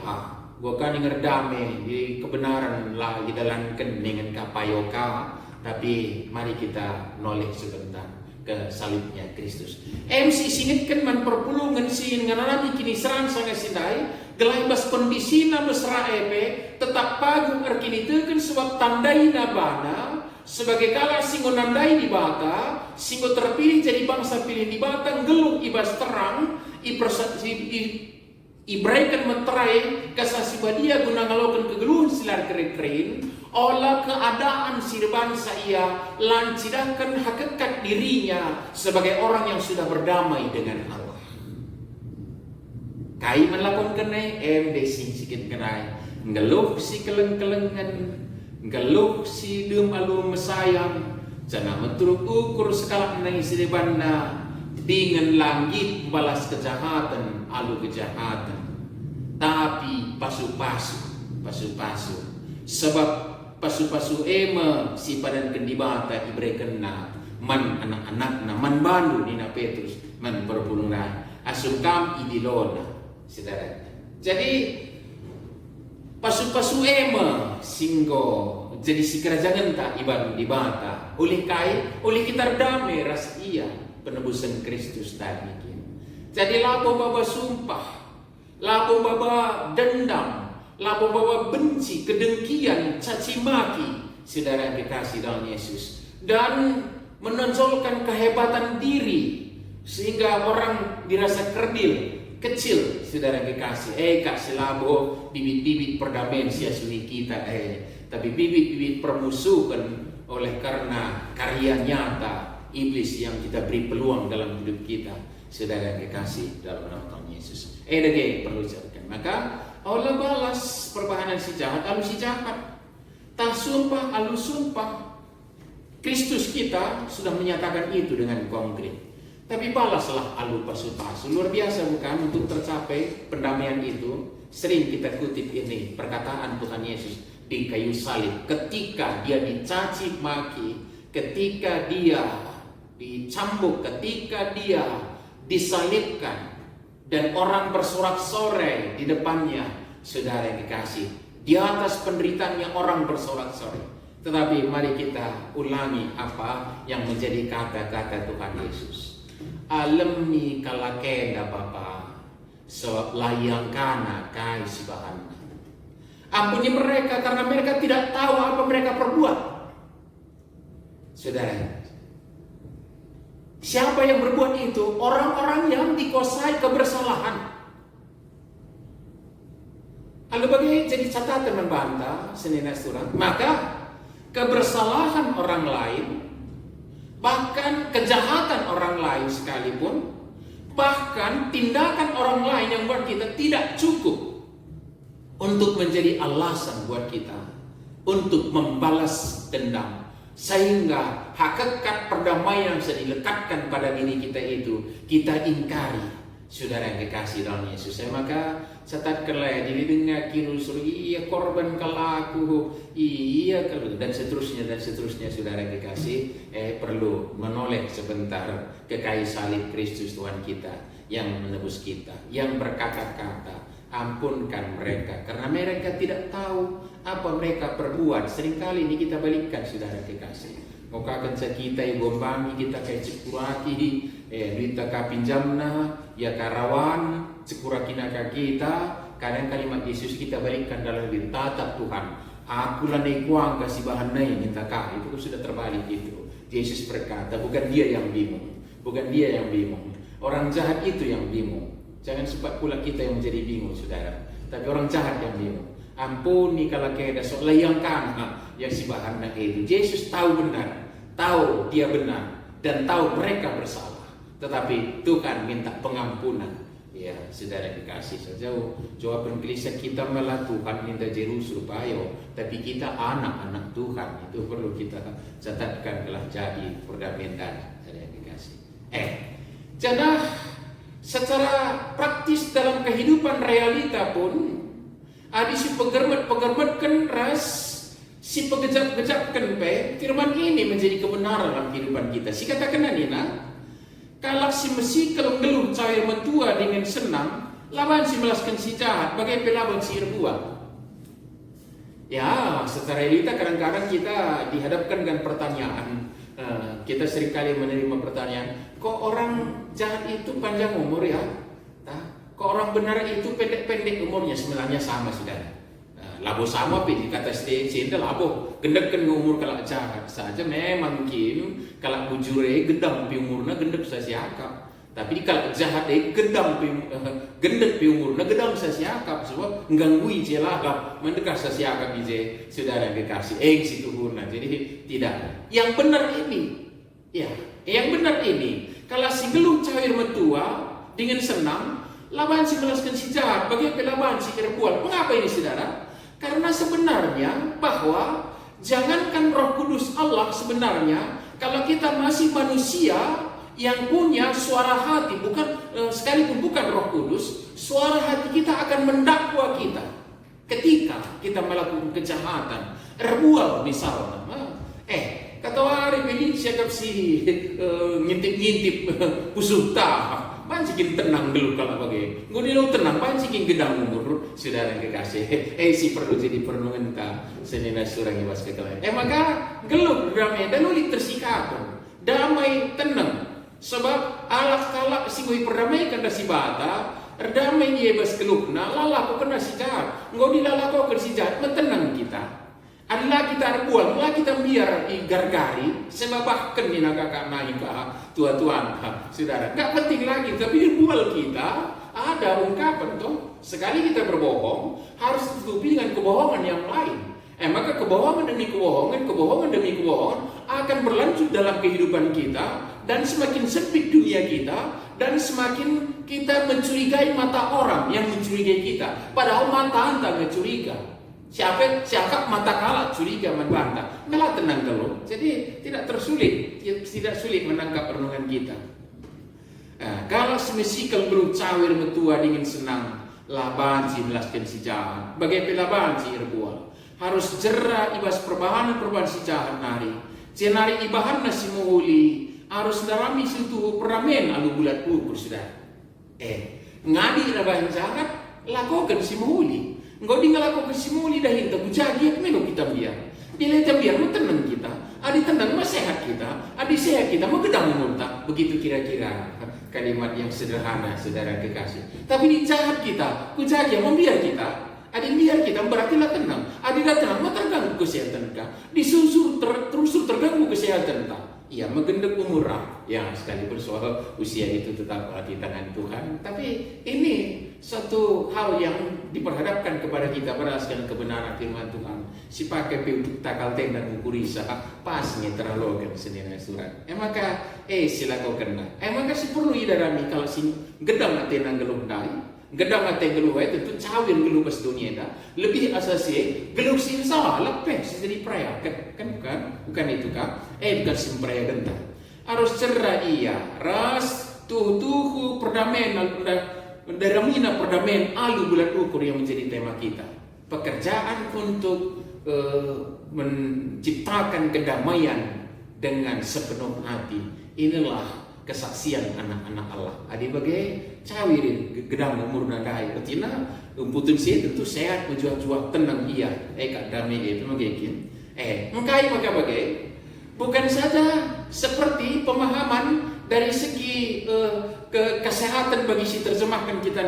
Speaker 1: gua kan ngerdame di kebenaran lah di dalam keningan kapayoka. Tapi mari kita noleh sebentar ke salibnya Kristus. MC singitkan man perpulungan sin ngananami kini serang sangat sindai gelai bas kondisina mesra epe tetap pagung erkini teken sebab tandai nabana sebagai kala singgo nandai di bata singgo terpilih jadi bangsa pilih di bata ngeluh ibas terang ibraikan meterai kasasibadia guna ngalokan kegeluhan silar keren-keren olah keadaan sirbansa ia lancidahkan hakikat dirinya sebagai orang yang sudah berdamai dengan Allah. Kai melakukan kenai desing sikit kenai ngeluh si keleng-kelengan ngeluh si dem alu mesayang jana metruk ukur sekala menai sirbanna dengan langit balas kejahatan alu kejahatan tapi pasu-pasu sebab pasu-pasu si padan kendibata ibrekena man anak-anak na man bandu nina Petrus man berpulungan asukam idilona saudara. Jadi pasu-pasu singgo jadi si kerajaan tak iban dibata oleh kita damai ras iya penebusan Kristus tadi. Jadi lapo baba sumpah, lapo baba dendam, lapo baba benci, kedengkian, caci maki, saudara dikasih dalam Yesus, dan menonjolkan kehebatan diri sehingga orang dirasa kerdil, kecil, saudara dikasih. Kak silabo bibit-bibit perdamaian sia-suni kita, tapi bibit-bibit permusuhan oleh karena karya nyata iblis yang kita beri peluang dalam hidup kita, saudara kekasih dalam nama Tuhan Yesus. Perlu dicatatkan. Maka Allah balas perbahanan si jahat, alu si jahat. Tak sumpah, alu sumpah. Kristus kita sudah menyatakan itu dengan konkret. Tapi balaslah alu pasu-pasu. Luar biasa bukan untuk tercapai pendamaian itu. Sering kita kutip ini perkataan Tuhan Yesus di kayu salib. Ketika dia dicaci maki, ketika dia dicambuk, ketika dia disalibkan dan orang bersorak-sorai di depannya, saudara yang dikasih, di atas penderitaannya orang bersorak-sorai. Tetapi mari kita ulangi apa yang menjadi kata-kata Tuhan Yesus. Alemi kalakenda Bapa, sebab layang kana kai sibahan. Ampuni mereka karena mereka tidak tahu apa mereka perbuat. Saudara, siapa yang berbuat itu? Orang-orang yang dikuasai kebersalahan. Lalu bagaimana jadi catatan membantah Senina Surah? Maka kebersalahan orang lain, bahkan kejahatan orang lain sekalipun, bahkan tindakan orang lain yang buat kita tidak cukup untuk menjadi alasan buat kita untuk membalas dendam. Sehingga hakikat perdamaian yang sudah dilekatkan pada diri kita itu kita ingkari. Saudara yang kekasih dalam Yesus, maka catatkanlah diri dengan kinusur, iya korban kalaku, iya kalau dan seterusnya saudara yang kekasih, perlu menoleh sebentar ke kayu salib Kristus Tuhan kita yang menebus kita, yang berkata-kata, ampunkan mereka karena mereka tidak tahu apa mereka perbuat. Seringkali ini kita balikkan saudara kekasih. Moga kanca kita ibu bami kita kayak cekuraki duita ka pinjamna ya karawan cekuraki ka kita. Kadang kalimat Yesus kita balikkan dalam lebih tatap Tuhan. Aku lanai kuang kasih bahan nai minta kah. Itu sudah terbalik itu. Yesus berkata bukan dia yang bingung, bukan dia yang bingung. Orang jahat itu yang bingung. Jangan sempat pula kita yang menjadi bingung saudara. Tapi orang jahat yang bingung. Ampuni kalau keda sok layang kana yang si bahan itu. Yesus tahu benar, tahu dia benar dan tahu mereka bersalah. Tetapi Tuhan minta pengampunan. Ya, saudara dikasih sejauh jawaban gelisah kita malah Tuhan minta Jerusalem supaya, tapi kita anak-anak Tuhan itu perlu kita catatkan telah jadi perdamaian saudara dikasih. Jadi secara praktis dalam kehidupan realita pun ada si pegermet kan ras si pegejap-gejap kan firman ini menjadi kebenaran dalam kehidupan kita. Si katakan Nina, kalau si mesi kalau ngeluh cair mentua dengan senang, lawan si melaskan si jahat, bagai pelaban si irbuan. Ya, secara realita kadang-kadang kita dihadapkan dengan pertanyaan. Kita seringkali menerima pertanyaan, kok orang jahat itu panjang umur ya? Kok orang benar itu pendek-pendek umurnya? Sebenarnya sama saudara. Labo sama pilih kata sendal labo gendek umur kalau jahat saja memang mungkin kalau bujure gendam pi umurna gendek saya siakap. Tapi kalau jahat gendek pi umurna gendam saya siakap sebab mengganggu jelah mendekat saya siakap ije saudara yang kekasih situ guna. Jadi tidak. Yang benar ini ya, yang benar ini kalau si geluh cair metua dengan senang lawan si melaskan si jahat bagi pelaban si irbuan. Mengapa ini saudara? Karena sebenarnya bahwa jangankan Roh Kudus Allah sebenarnya kalau kita masih manusia yang punya suara hati sekalipun bukan Roh Kudus, suara hati kita akan mendakwa kita ketika kita melakukan kejahatan. Erbual misalnya. Kata hari ini siapa si ngintip-ngintip pusuta. Pancikin tenang dulu kalau bagai. Ngodilau tenang pancikin gedang umur saudara yang kekasih. Si perlu jadi perenungan ta Senina Surah ibas kekalahan. Maka gelut damai dan ulit tersikapan. Damai tenang. Sebab alat kalak si goi perdamaikan da si bata. Erdamai dia ibas kelukna. Lalaku kena si jahat. Ngodi lalaku kena si jahat. Mentenang kita. Adalah kita arbual, malah kita biar gargari, sebab bahkan di kakak naik tuan-tuan, saudara. Gak penting lagi, tapi arbual kita ada ungkapan toh. Sekali kita berbohong, harus ditutupi dengan kebohongan yang lain. Maka kebohongan demi kebohongan akan berlanjut dalam kehidupan kita dan semakin sempit dunia kita dan semakin kita mencurigai mata orang yang mencurigai kita. Padahal mata anda nggak curiga. Siapa mata kalah curiga membantah, malah tenang dulu. Jadi tidak sulit menangkap renungan kita. Kalau semesikal berucawir metua dengan senang, laban si melaskan si jahat, bagai pelaban si irbual. Harus jerah ibas perbahanan si jahat nari. Cenari ibahan nasi muhuli, harus darami sentuh peramen alu bulat pupur sudah. Ngadi rabahan jahat, lakukan si muhuli. Engkau di ngalakukan simuli dah hinta bujagi meno kita biar. Dia biar mau tenang kita, adi tenang mau sehat kita, adi sehat kita mau gedang muntah. Begitu kira-kira kalimat yang sederhana, saudara kekasih. Tapi di jahat kita, kujaga membiar kita. Adi biar kita berarti lah tenang. Adi lah tenang, mau terganggu kesehatan kita. Disusur terus terganggu kesehatan kita. Ya, menggendek umurah. Ya, sekalipun soal usia itu tetap di tangan Tuhan. Tapi ini satu hal yang diperhadapkan kepada kita berdasarkan kebenaran firman Tuhan. Si pakai untuk takal tenda ukurisa pas terlalu kan senina surat. Maka sila kau kena. Maka si perlu idarami kalau si gedang atena geluh dari. Gedang ate geluh itu tentu cawir geluh pas dunia dah. Lebih asasi geluh sin salah lepes jadi peraya bukan itu kan? Bukan sim peraya genta. Harus cerai iya. Ras tuhu perdamaian daramina perdamaian alu bulan ukur yang menjadi tema kita. Pekerjaan untuk menciptakan kedamaian dengan sepenuh hati. Inilah kesaksian anak-anak Allah. Adi bagai cawirin gedang umur nadai. Ketina umputun sih tentu sehat ujuak-juak tenang iya. Kak damai itu magikin. Maka bagai bukan saja seperti pemahaman dari segi kesehatan bagi si terjemahkan kita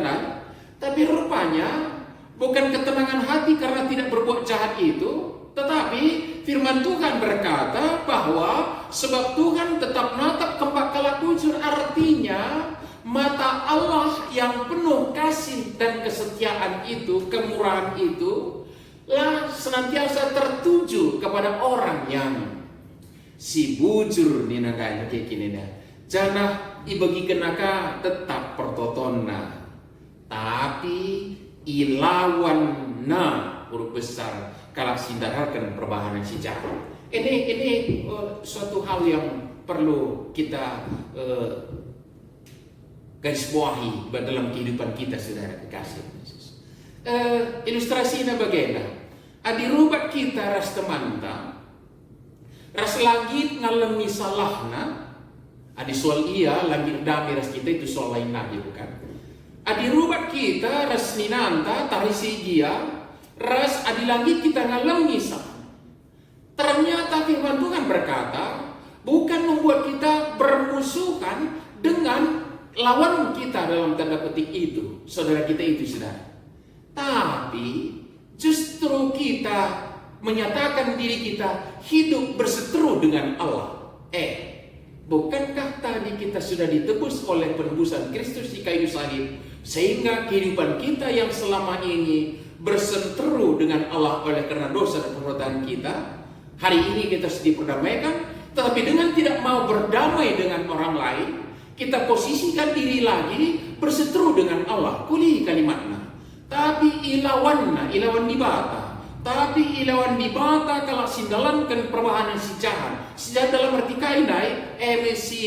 Speaker 1: tapi rupanya bukan ketenangan hati karena tidak berbuat jahat itu, tetapi firman Tuhan berkata bahwa sebab Tuhan tetap natap kembak kala ujur, artinya mata Allah yang penuh kasih dan kesetiaan itu, kemurahan itu lah senantiasa tertuju kepada orang yang si bujur ni naganya kayak gini dah. Janah ibagi kenaka tetap pertotonna, tapi ilawan huruf besar kalau sindarkan perbahanan si jahat. Ini suatu hal yang perlu kita garis bawahi dalam kehidupan kita, saudara kekasih. Ilustrasinya bagaimana? Adi rubat kita ras temanta, ras langit ngalami salahna. Adi soal iya langit dami ras kita itu soal lain lagi bukan? Adi rubat kita ras ninanta tarisi dia ras adi langit kita ngalami salah. Ternyata firman Tuhan berkata bukan membuat kita bermusuhan dengan lawan kita dalam tanda petik itu, saudara kita itu saudara. Tapi justru kita menyatakan diri kita hidup berseteru dengan Allah. Bukankah tadi kita sudah ditebus oleh penebusan Kristus di kayu salib, sehingga kehidupan kita yang selama ini berseteru dengan Allah oleh karena dosa dan perbuatan kita, hari ini kita sudah diperdamaikan, tetapi dengan tidak mau berdamai dengan orang lain, kita posisikan diri lagi berseteru dengan Allah. Kuli kalimatnya. Tapi ilawan dibata. Tapi ilawan dibata kalau sindalankan perbahanan si jahat. Sejak dalam arti kainai, si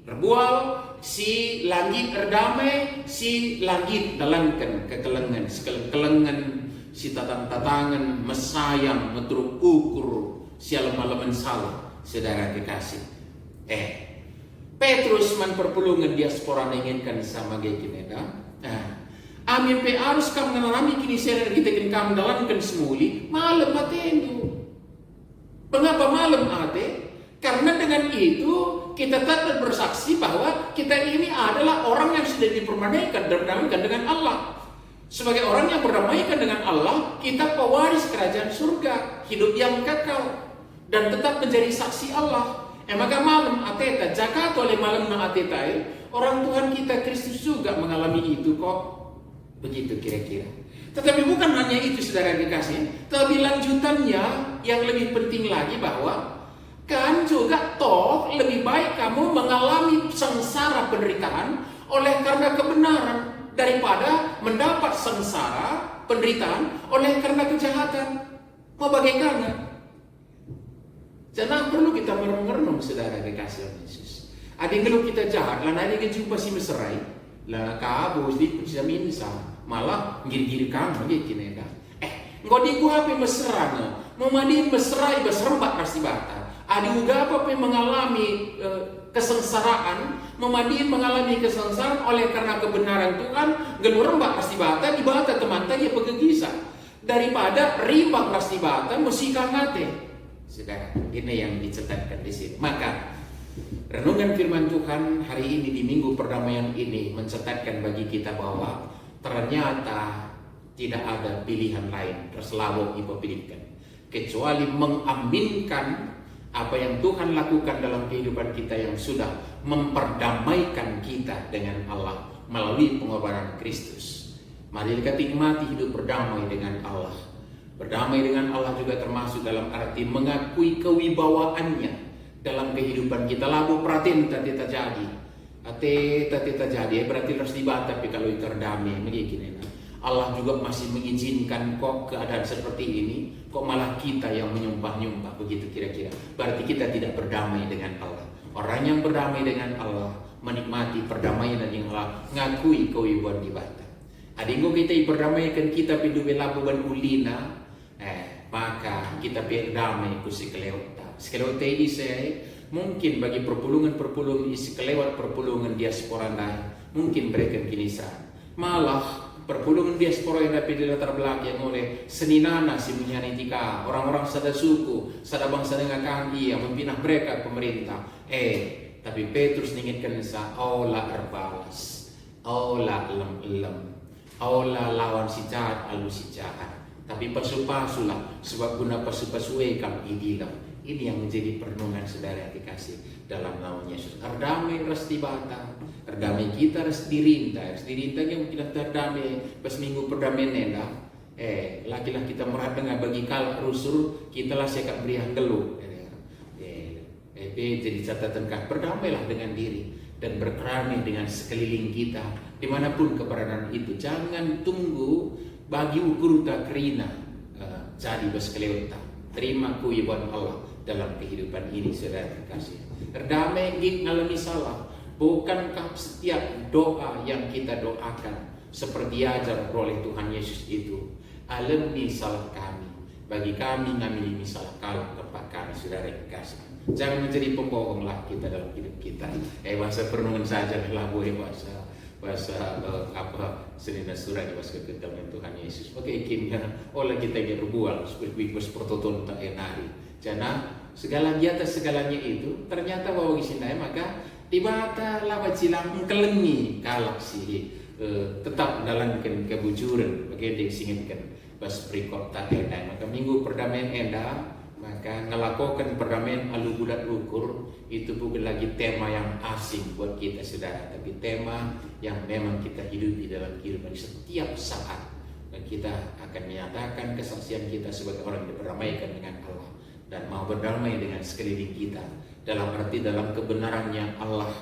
Speaker 1: terbual, si langit erdamai, si langit dalankan kekelengan, kekelengan si tatangan mesayang, meturuk ukur, si alam-alaman salah, saudara kekasih. Petrus man perpulungan diaspora inginkan sama kayak gini amin pe harus kamu mengalami kini share kita kamu dalamkan semuli malam matendo. Mengapa malam ate? Karena dengan itu kita tetap bersaksi bahwa kita ini adalah orang yang sudah diperdamaikan dan berdamaikan dengan Allah. Sebagai orang yang berdamaikan dengan Allah, kita pewaris kerajaan surga, hidup yang kekal dan tetap menjadi saksi Allah. Maka malam ateta, jakat oleh malam na ateta orang Tuhan kita Kristus juga mengalami itu kok. Begitu kira-kira. Tetapi bukan hanya itu saudara dikasih, tapi lanjutannya yang lebih penting lagi bahwa kan juga toh lebih baik kamu mengalami sengsara penderitaan oleh karena kebenaran daripada mendapat sengsara penderitaan oleh karena kejahatan. Mau bagaimana? Jangan perlu kita merenung saudara kekasih Yesus. Ada yang kita jahat, lah ada yang jumpa si meserai, lah kabus di minsa, malah giri-giri kamu gini dah. Engkau di gua apa mesra mau mandiin mesrai beserembat pasti bata. Ada juga apa mengalami kesengsaraan, memandiin mengalami kesengsaraan oleh karena kebenaran Tuhan, gelurembak pasti bata di bata teman tadi ya pegegisa. daripada rimbang rastibata musikah ngate. Saudara, ini yang dicatatkan di sini. Maka renungan firman Tuhan hari ini di Minggu Perdamaian ini mencatatkan bagi kita bahwa ternyata tidak ada pilihan lain terselawong ibu pilihkan kecuali mengaminkan apa yang Tuhan lakukan dalam kehidupan kita yang sudah memperdamaikan kita dengan Allah melalui pengorbanan Kristus. Mari kita nikmati hidup berdamai dengan Allah. Berdamai dengan Allah juga termasuk dalam arti mengakui kewibawaannya dalam kehidupan kita. Labu perhatiin tadi terjadi. Tadi terjadi berarti harus dibantah, tapi kalau itu terdamai begini. Allah juga masih mengizinkan kok keadaan seperti ini, kok malah kita yang menyumpah-nyumpah begitu kira-kira. Berarti kita tidak berdamai dengan Allah. Orang yang berdamai dengan Allah menikmati perdamaian dengan Allah, ngakui kewibawaan dibantah. Adinggo kita berdamaikan kita pinduwe labu ban ulina, maka kita berdamai ku sikelewta. Sikelewta ini saya mungkin bagi perpulungan-perpulungan isi kelewat perpulungan diaspora lain, mungkin mereka kinisan. Malah perpulungan diaspora yang dapat di latar belakang oleh seninana si menyanyitika orang-orang sada suku, sada bangsa dengan kami yang membina mereka pemerintah. Tapi Petrus mengingatkan sa ola erbalas, ola lem-lem, ola lawan si jahat alu si jahat. Tapi pasu-pasulah sebab guna pasu-pasue kami idilam. Ini yang menjadi perenungan saudara yang dikasih dalam nama Yesus. Erdamai rastibata, erdamai kita restirinta yang kita terdamai pas minggu perdamaian nenda. Lakilah kita merah dengan bagi kala rusur kita lah sekat beriah geluh. Jadi catatan kah berdamailah dengan diri dan berkeramai dengan sekeliling kita dimanapun keberadaan itu. Jangan tunggu bagi ukur tak kerina jadi bersekelewata. Terima kuiban Allah dalam kehidupan ini saudara kasih. Erdamai gig ngalami salah. Bukankah setiap doa yang kita doakan seperti ajar oleh Tuhan Yesus itu, alami salah kami, bagi kami ngamili salah kalah kepada kami saudara kasih. Jangan menjadi pembohonglah kita dalam hidup kita. Bahasa perenungan saja lah boleh bahasa Senin surat bahasa kedalam Tuhan Yesus. Oke, kimnya oleh kita yang berbual seperti prototon tak enari. Jangan segala di atas segalanya itu ternyata bahwa gisinai maka tibata lawa cilang kelengi kalak sih tetap dalamkan kebujuran bagi disinginkan pas berikut tak enai. Maka minggu perdamaian endah maka ngelakukan perdamaian alu bulat ukur itu bukan lagi tema yang asing buat kita saudara, tapi tema yang memang kita hidupi dalam kehidupan setiap saat, dan kita akan menyatakan kesaksian kita sebagai orang yang berdamaikan dengan Allah dan mau berdamai dengan sekeliling kita dalam arti dalam kebenarannya Allah,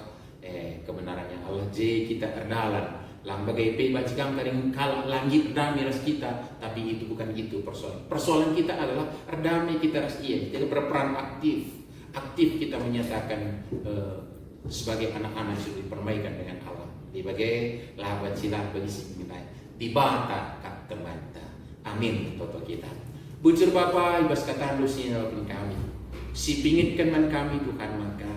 Speaker 1: kebenarannya Allah kita erdalan lambagai pe bacikam karing kal langit erdamai ras kita, tapi itu bukan itu persoalan kita adalah erdamai kita ras jadi berperan aktif kita menyatakan sebagai anak-anak yang dipermaikan dengan Allah sebagai lawan silang bagi similai dibata kak temanta. Amin toto kita bujur Bapa ibas kata dosia kami si pingitkan man kami Tuhan maka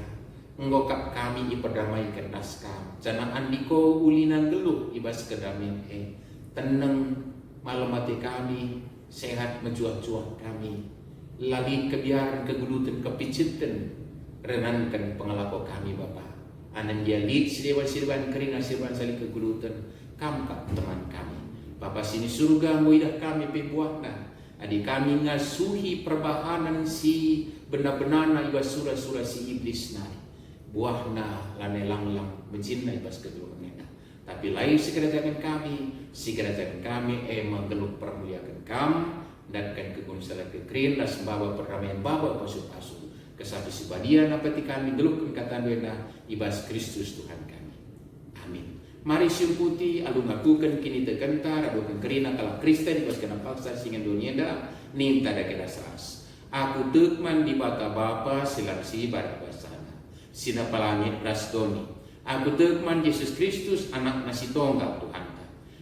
Speaker 1: menggokap kami iperdamaikan naskam jangan andiko ulinan geluh ibas kedamaian tenang malam hati kami sehat menjuang-juang kami lagi kebiaran kegulutan kepicitan renankan pengalaku kami Bapa anan dia lid sidewan keringa sirwan sali kegulutan kamkap teman kami Bapa sini surga muidah kami pebuahna adik kami ngasuhi perbahanan si benda-benana ibas surah-surah si iblis nai buahna lanelang-lang mencintai pas kegeluhannya. Tapi lain si kerajaan kami menggeluk permuliakan kamu dan kan kegunsalan kekrin dan sembawa perdamaian baba pasu-pasu kesabi subadian apa ti kami gelukkan kata wena ibas Kristus Tuhan kami. Amin. Mari simputi alu ngakukan kini tekentar adukan kerina kala Kristen ibas kena paksa singan dunia da ninta da kena sas. Aku tekman di bata Bapa silang si barabasa. Sina palangit rastoni. Aku tekman Yesus Kristus anak nasi tonggal Tuhan.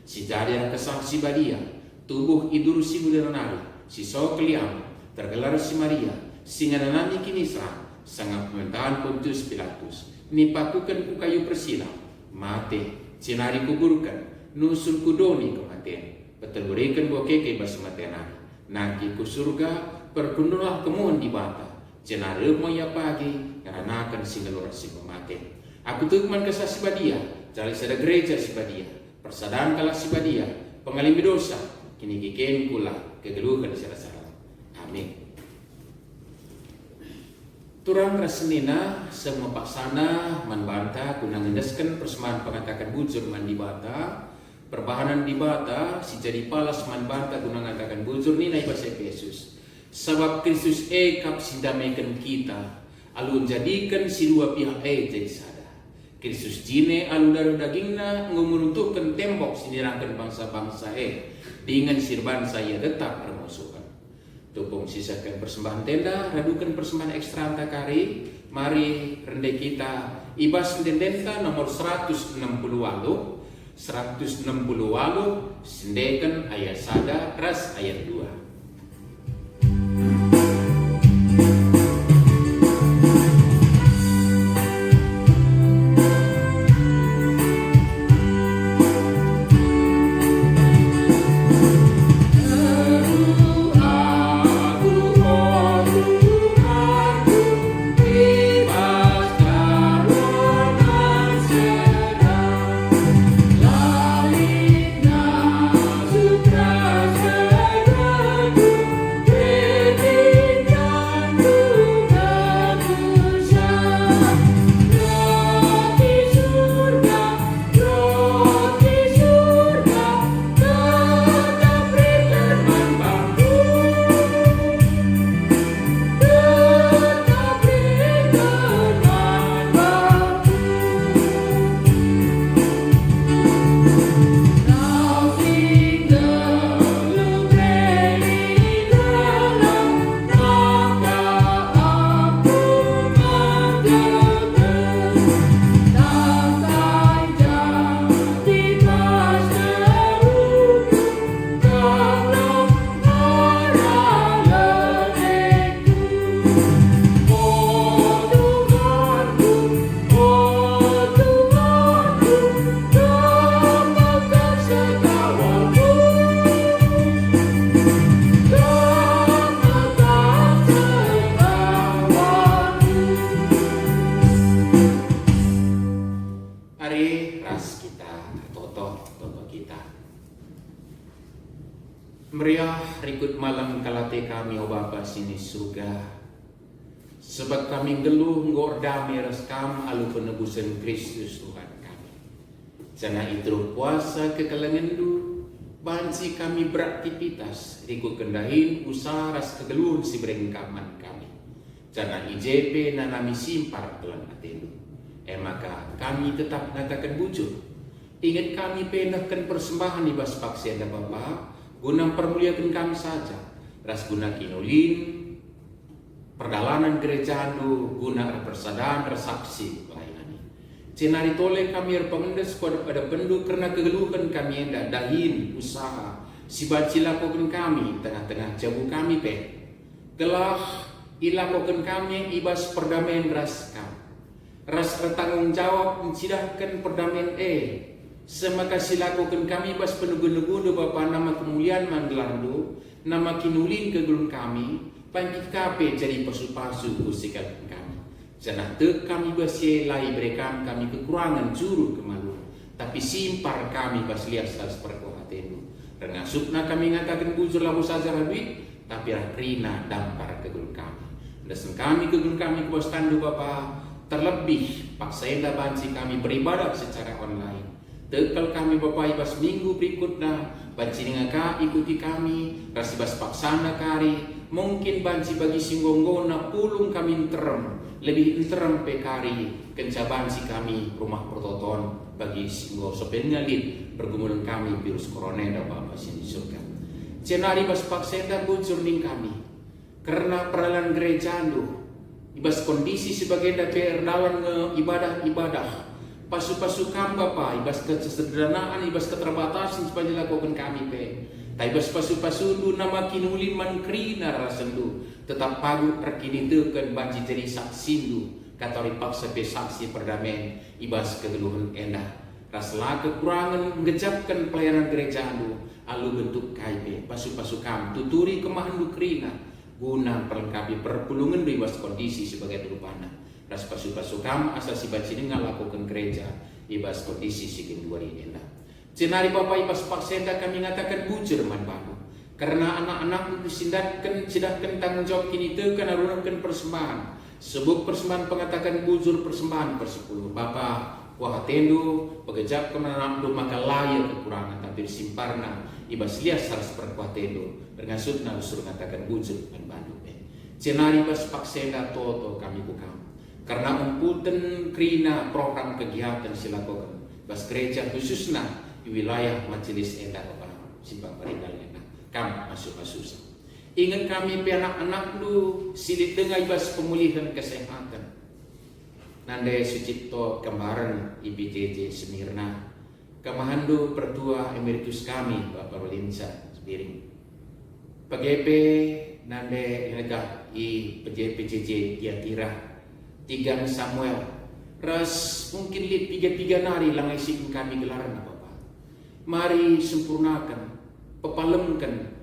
Speaker 1: Si jadian kesaksi badia. Tubuh idur si mudanari. Si sokliam. Tergelar si Maria. Singa nanami kinisra. Sangat pemerintahan Pontius Pilatus. Nipakukan ku kayu persilam. Mate. Cinari kuburkan. Nusul kudoni kematian. betul berikan boke ke ibas matenan naki ku surga pergundulah kemuan di bata cenare moya pagi karena akan singelur si pemate aku tukman kesah si badia jali sada gereja si badia persadaan kalah si badia pengalimi dosa kini kiken kula kegeluhan sira-sira amin. Turang rasenina semua paksana man banta guna ngendesken persembahan pengatakan bujur man di bata perbahanan di bata si jadi palas man banta guna ngatakan bujur ni naik bahasa Yesus sebab Kristus kap sindamaikan kita alun jadikan si dua pihak jadi sada Kristus jine alun daru dagingna ngumuruntuhkan tembok sinirangkan bangsa-bangsa dengan sirban saya tetap permusuhan tupung sisakan persembahan tenda radukan persembahan ekstra antakari mari rendai kita ibas dendenta nomor 160 walu sendekan ayat sada ras ayat 2. Meriah rikut malam kalate kami o Bapa sini surga sebab kami geluh ngordami reskam alu penebusan Kristus Tuhan kami jana itu puasa kekalangan du bansi kami beraktivitas rikut kendahin usaha ras kegeluh si berengkaman kami jana IJP nanami simpar pelan atenu maka kami tetap ngatakan bujur ingat kami penahkan persembahan di bas paksi ada Bapa guna permuliakan kami saja ras guna kinulin perdalanan gereja andu guna persadaan resaksi pelayanan cenari tole kami pengendes pada pendu karena kegeluhan kami enda dahin usaha si baci lakukan kami tengah-tengah jabu kami gelah ilakukan kami ibas perdamaian ras kami ras bertanggung jawab mencidahkan perdamaian semaka silakukan kami bas penugu-nugu Bapa nama kemuliaan mandelandu nama kinulin kegelun kami pangkit kape jadi pasu-pasu usikan kami janah te kami basi lai berikan kami kekurangan juru kemalu tapi simpar kami bas lihat salas perkuatenu dengan supna kami ngatakan bujur labu saja duit tapi rina dampar kegelun kami dan kami kegelun kami bas tandu Bapa terlebih paksa enda banci kami beribadah secara online tekal kami Bapa ibas minggu berikutnya banci ngaka ikuti kami rasi bas paksana kari mungkin banci bagi singgongona pulung kami terem lebih terem pekari kenca banci kami rumah pertoton bagi singgo sopengalit pergumulan kami virus corona da Bapa sini surga cenari bas paksenda bujur ning kami karena peralahan gereja andu ibas kondisi sebagai dapur dalam ibadah pasu-pasu kam Bapa ibas kesederhanaan ibas keterbatasan supaya dilakukan kami tapi ibas pasu-pasu du nama kinulin man krina rasendu tetap pagut terkini tekan banci jadi saksi du katori paksa saksi perdamaian ibas kegeluhan endah Raslah kekurangan menggejapkan pelayanan gereja alu bentuk KIP pasu-pasu kam tuturi kemahandu kerina guna perlengkapi perpulungan bebas kondisi sebagai berupana. Ras pasu-pasu kam asal si bacini ngalakukan gereja ibas kondisi sikin dua rinda. Cenari bapak ibas paksenda kami ngatakan bujur man baru. Karena anak-anak disindatkan tanggung jawab kini tekan arunakan persembahan. Sebut persembahan pengatakan bujur persembahan persepuluh. Bapak wah tendu pegejap kemenangan maka layak kekurangan tapi disimparna ibas lias harus perkuat tendu. Bergasutna usur ngatakan bujur dan bandu. Cenari ibas paksenda toto kami buka. Karena umputan krina program kegiatan silakokan. Bas gereja khususnya di wilayah majelis enda bapak simpang paringalnya. Kam masuk-masuk. Ingat kami anak-anak lu silit dengan ibas pemulihan kesehatan. Nandai Sucipto kemarin IBJJ Semirna. Kamahandu pertua emeritus kami Bapak Walinsa Sebiring. PGP nandai negah i PJPJJ Tiatira. Tigang Samuel. Ras mungkin lihat tiga nari langai sikin kami gelaran Bapak. Mari sempurnakan. Pepalemkan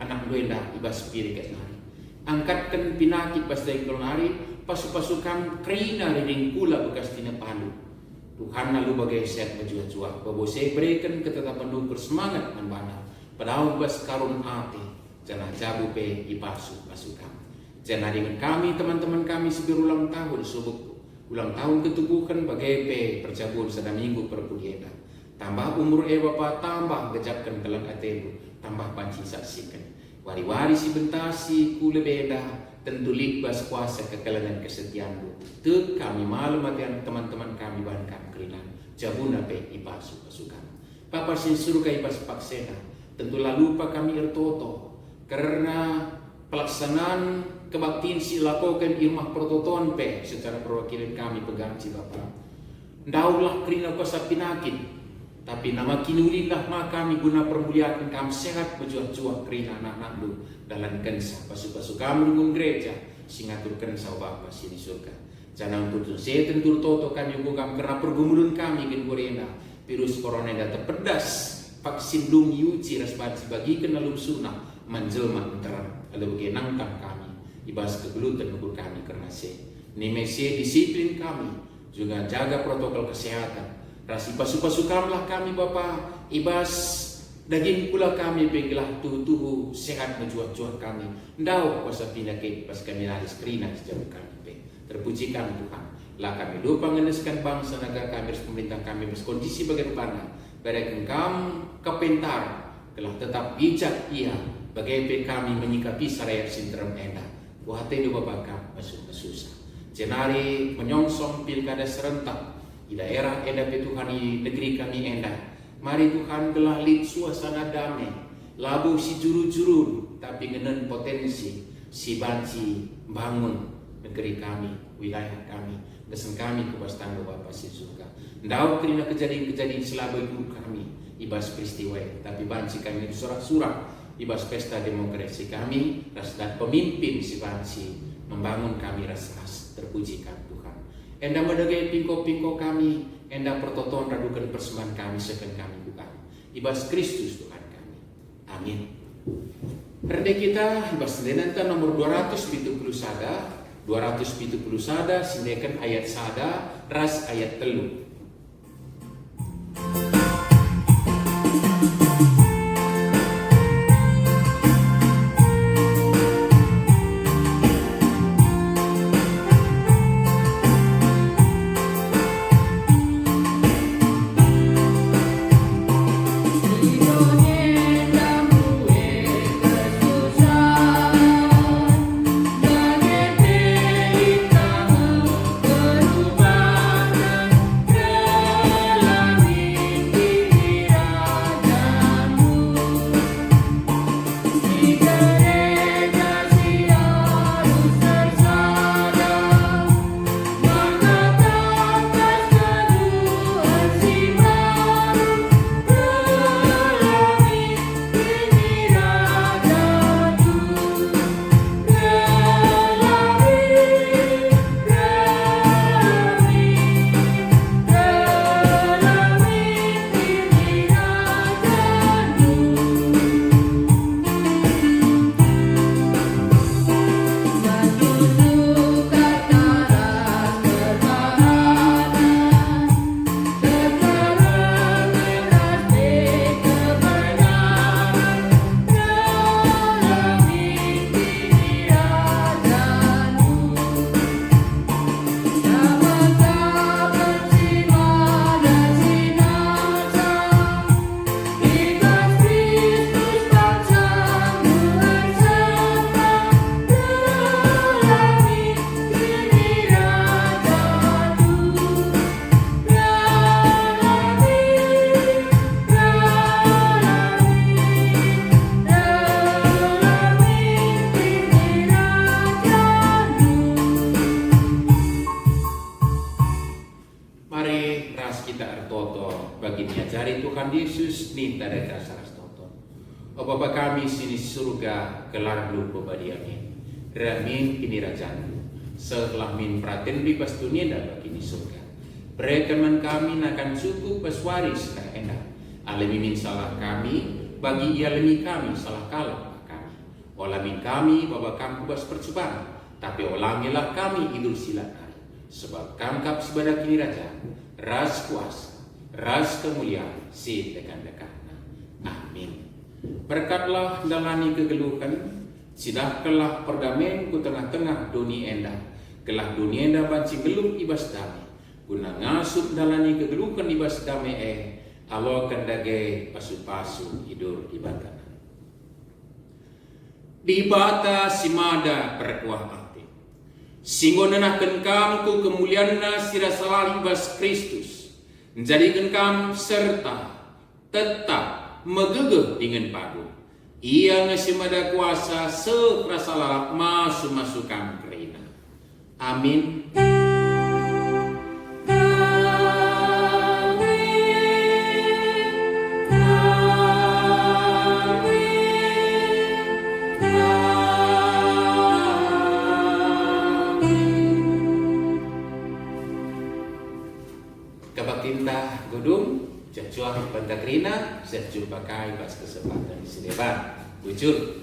Speaker 1: anak duenda ibas pirikat nari. Angkatkan pinakit pas dari nari. Pasu-pasukan kerina ring pula bekas tina palu. Tuhan lalu bagai sehat berjuang-juang. Bahwa saya berikan ketetapan dulu bersemangat membana. Padahal bas karun ate. Jangan jabu pe ibasu pasukan. Jangan dengan kami teman-teman kami sebelum ulang tahun subuk. Ulang tahun ketubuhan bagai pe perjabun sedang minggu perkuliahan. Tambah umur bapak tambah gejapkan kelang atelu tambah panci saksikan wari-wari si bentasi kule beda tentu libas kuasa kekalangan kesetiaan tu kami malam matian teman-teman kami bahankan kerinan jabuna pe ipasu pasukan papa sin suruh kai pas paksena tentu lalu lupa kami ertoto karena pelaksanaan kebaktian si lakukan irmah prototon pe secara perwakilan kami pegang si bapak ndaulah kerina pasal pinakit. Tapi nama kinulilah maka kami guna permuliaan kami sehat berjuang-juang kerina anak-anak lu dalam kensa pasu-pasu kami dukung gereja singatur kensa Bapa sini surga. Jangan untuk saya tentu toto kami bukan karena pergumulan kami gen Korea virus corona data pedas vaksin dung yuci rasbati bagi kenalum sunah menjelma enteran lalu kenangkan kami ibas kegelutan nukur kami karena nimese disiplin kami juga jaga protokol kesehatan. Rasi pasu-pasu kamlah kami Bapak ibas daging pula kami benggelah tuhu sehat menjual-jual kami ndau kuasa pinakit pas kami naris kerina sejauh kami terpujikan Tuhan lah kami lupa mengeneskan bangsa negara kami pemerintah kami berkondisi bagaimana berikan kami kepentar telah tetap bijak ia bagaimana kami menyikapi sarayat sindrom enda buhatin Bapak kami susah jenari menyongsong pilkada serentak di daerah enda Tuhan di negeri kami enda. Mari Tuhan belah lit suasana damai. Labu si juru-juru tapi ngenen potensi si banci bangun negeri kami, wilayah kami, desen kami ke tangga Bapa si surga. Ndau kerina kejadian-kejadian selama hidup kami ibas peristiwa tapi banci kami di surat-surat ibas pesta demokrasi kami ras dan pemimpin si banci membangun kami ras terpujikan Tuhan. Enda medagai pingko-pingko kami, enda pertoton radukan persembahan kami sekan kami bukan. Ibas Kristus Tuhan kami. Amin. Rede kita ibas denanta nomor 270 sada, sindekan ayat sada, ras ayat telu. O Bapa kami sini surga, kelar lu pebadi amin. Ramin kini rajanku, setelah min praten bebas dunia dan bagi surga. Berikan kami akan cukup peswaris kah enak. Alami min salah kami, bagi ia lemi kami salah kalah kami. Olamin kami Bapa kami bas percobaan, tapi olangilah kami idul silakan. Sebab kamkap sebadak kini raja, ras kuasa, ras kemuliaan, si dekan-dekan. Amin. Berkatlah dalani kegeluhan, sidahkelah perdamaian ku tengah-tengah dunia endah. Kelah dunia endah banci geluk ibas damai. Guna ngasut dalani kegeluhan ibas damai Allah kendage pasu-pasu hidur di batana. Di bata simada perkuah hati. Singgo nenahkan kamku kemuliaanna sirasalali ibas Kristus. Menjadikan kam serta tetap megegeh dengan padu. Ia ngasimada kuasa sekrasalalak masuk-masukan kerina. Amin. Kabaktinta Godung Jajuang Pantakrina, saya jumpa kai pas kesempatan di sini Bujur.